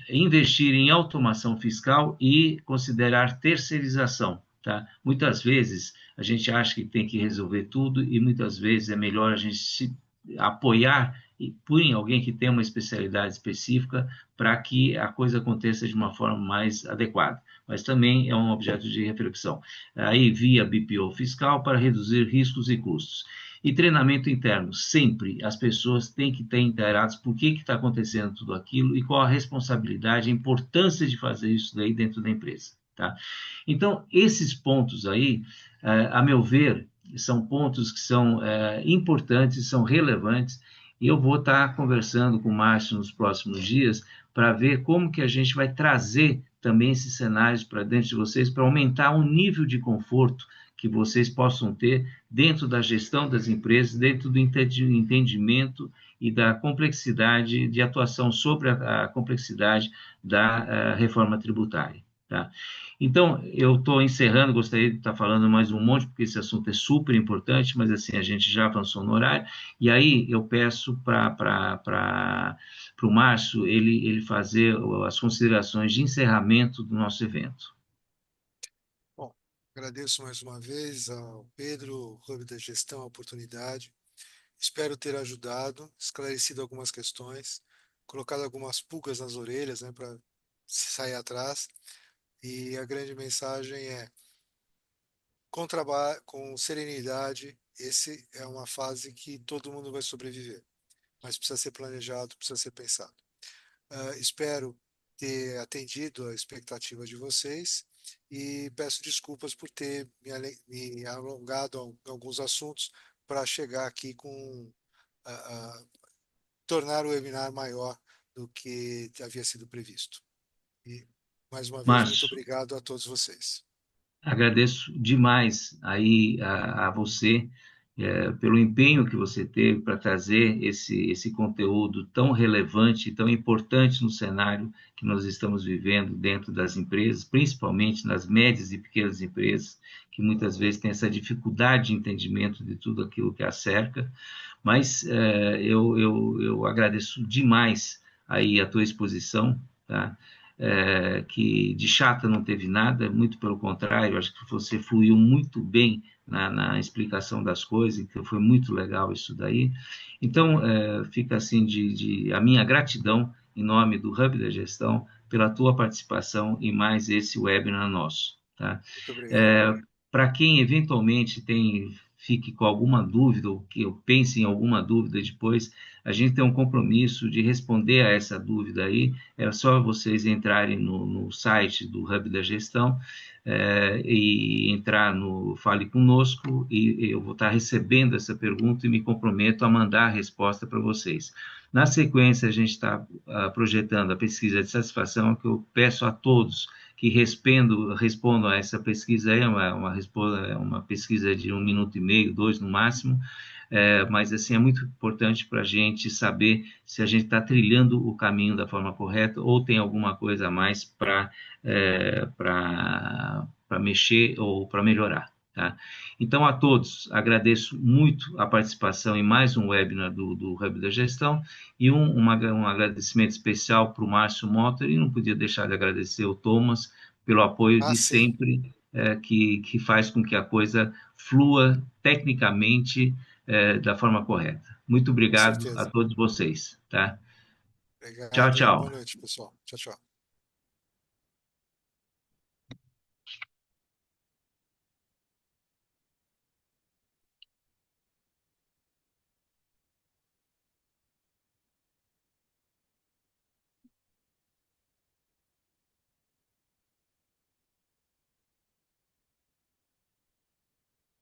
investir em automação fiscal e considerar terceirização. Tá? Muitas vezes a gente acha que tem que resolver tudo e muitas vezes é melhor a gente se apoiar em alguém que tem uma especialidade específica para que a coisa aconteça de uma forma mais adequada. Mas também é um objeto de reflexão. Aí, via BPO fiscal para reduzir riscos e custos. E treinamento interno, sempre as pessoas têm que estar inteiradas por que está acontecendo tudo aquilo e qual a responsabilidade, a importância de fazer isso daí dentro da empresa. Tá? Então, esses pontos aí, a meu ver, são pontos que são importantes, são relevantes, e eu vou estar conversando com o Márcio nos próximos dias para ver como que a gente vai trazer também esses cenários para dentro de vocês, para aumentar o nível de conforto que vocês possam ter dentro da gestão das empresas, dentro do entendimento e da complexidade de atuação sobre a complexidade da reforma tributária. Tá? Então, eu estou encerrando, gostaria de estar falando mais um monte, porque esse assunto é super importante, mas assim, a gente já avançou no horário, e aí eu peço para o Márcio ele fazer as considerações de encerramento do nosso evento. Bom, agradeço mais uma vez ao Pedro, Hub da Gestão, a oportunidade. Espero ter ajudado, esclarecido algumas questões, colocado algumas pulgas nas orelhas, né, para sair atrás. E a grande mensagem é: com trabalho, com serenidade, esse é uma fase que todo mundo vai sobreviver, mas precisa ser planejado, precisa ser pensado. Espero ter atendido a expectativa de vocês e peço desculpas por ter me alongado em alguns assuntos para chegar aqui com tornar o webinar maior do que havia sido previsto. E mais uma vez, muito Márcio, obrigado a todos vocês. agradeço demais aí a você pelo empenho que você teve para trazer esse conteúdo tão relevante, tão importante no cenário que nós estamos vivendo dentro das empresas, principalmente nas médias e pequenas empresas, que muitas vezes têm essa dificuldade de entendimento de tudo aquilo que a cerca. Mas eu agradeço demais aí a tua exposição, tá? Que de chata não teve nada, muito pelo contrário, acho que você fluiu muito bem na explicação das coisas, então foi muito legal isso daí. Então, fica assim a minha gratidão em nome do Hub da Gestão pela tua participação em mais esse webinar nosso. Tá? Muito obrigado. É, Para quem eventualmente fique com alguma dúvida, ou que eu pense em alguma dúvida depois, a gente tem um compromisso de responder a essa dúvida aí. É só vocês entrarem no site do Hub da Gestão e entrar no Fale Conosco, e eu vou estar recebendo essa pergunta e me comprometo a mandar a resposta para vocês. Na sequência, a gente está projetando a pesquisa de satisfação, que eu peço a todos que respondam a essa pesquisa. É uma pesquisa de 1 minuto e meio, 2 no máximo, mas assim é muito importante para a gente saber se a gente está trilhando o caminho da forma correta ou tem alguma coisa a mais para mexer ou para melhorar. Tá? Então, a todos, agradeço muito a participação em mais um webinar do Hub da Gestão e um agradecimento especial para o Márcio Motter, e não podia deixar de agradecer o Thomas pelo apoio Ah, de sim, sempre, que faz com que a coisa flua tecnicamente da forma correta. Muito com obrigado a certeza. todos vocês. Tá? Tchau, Obrigado e tchau. boa noite, pessoal. Tchau, tchau.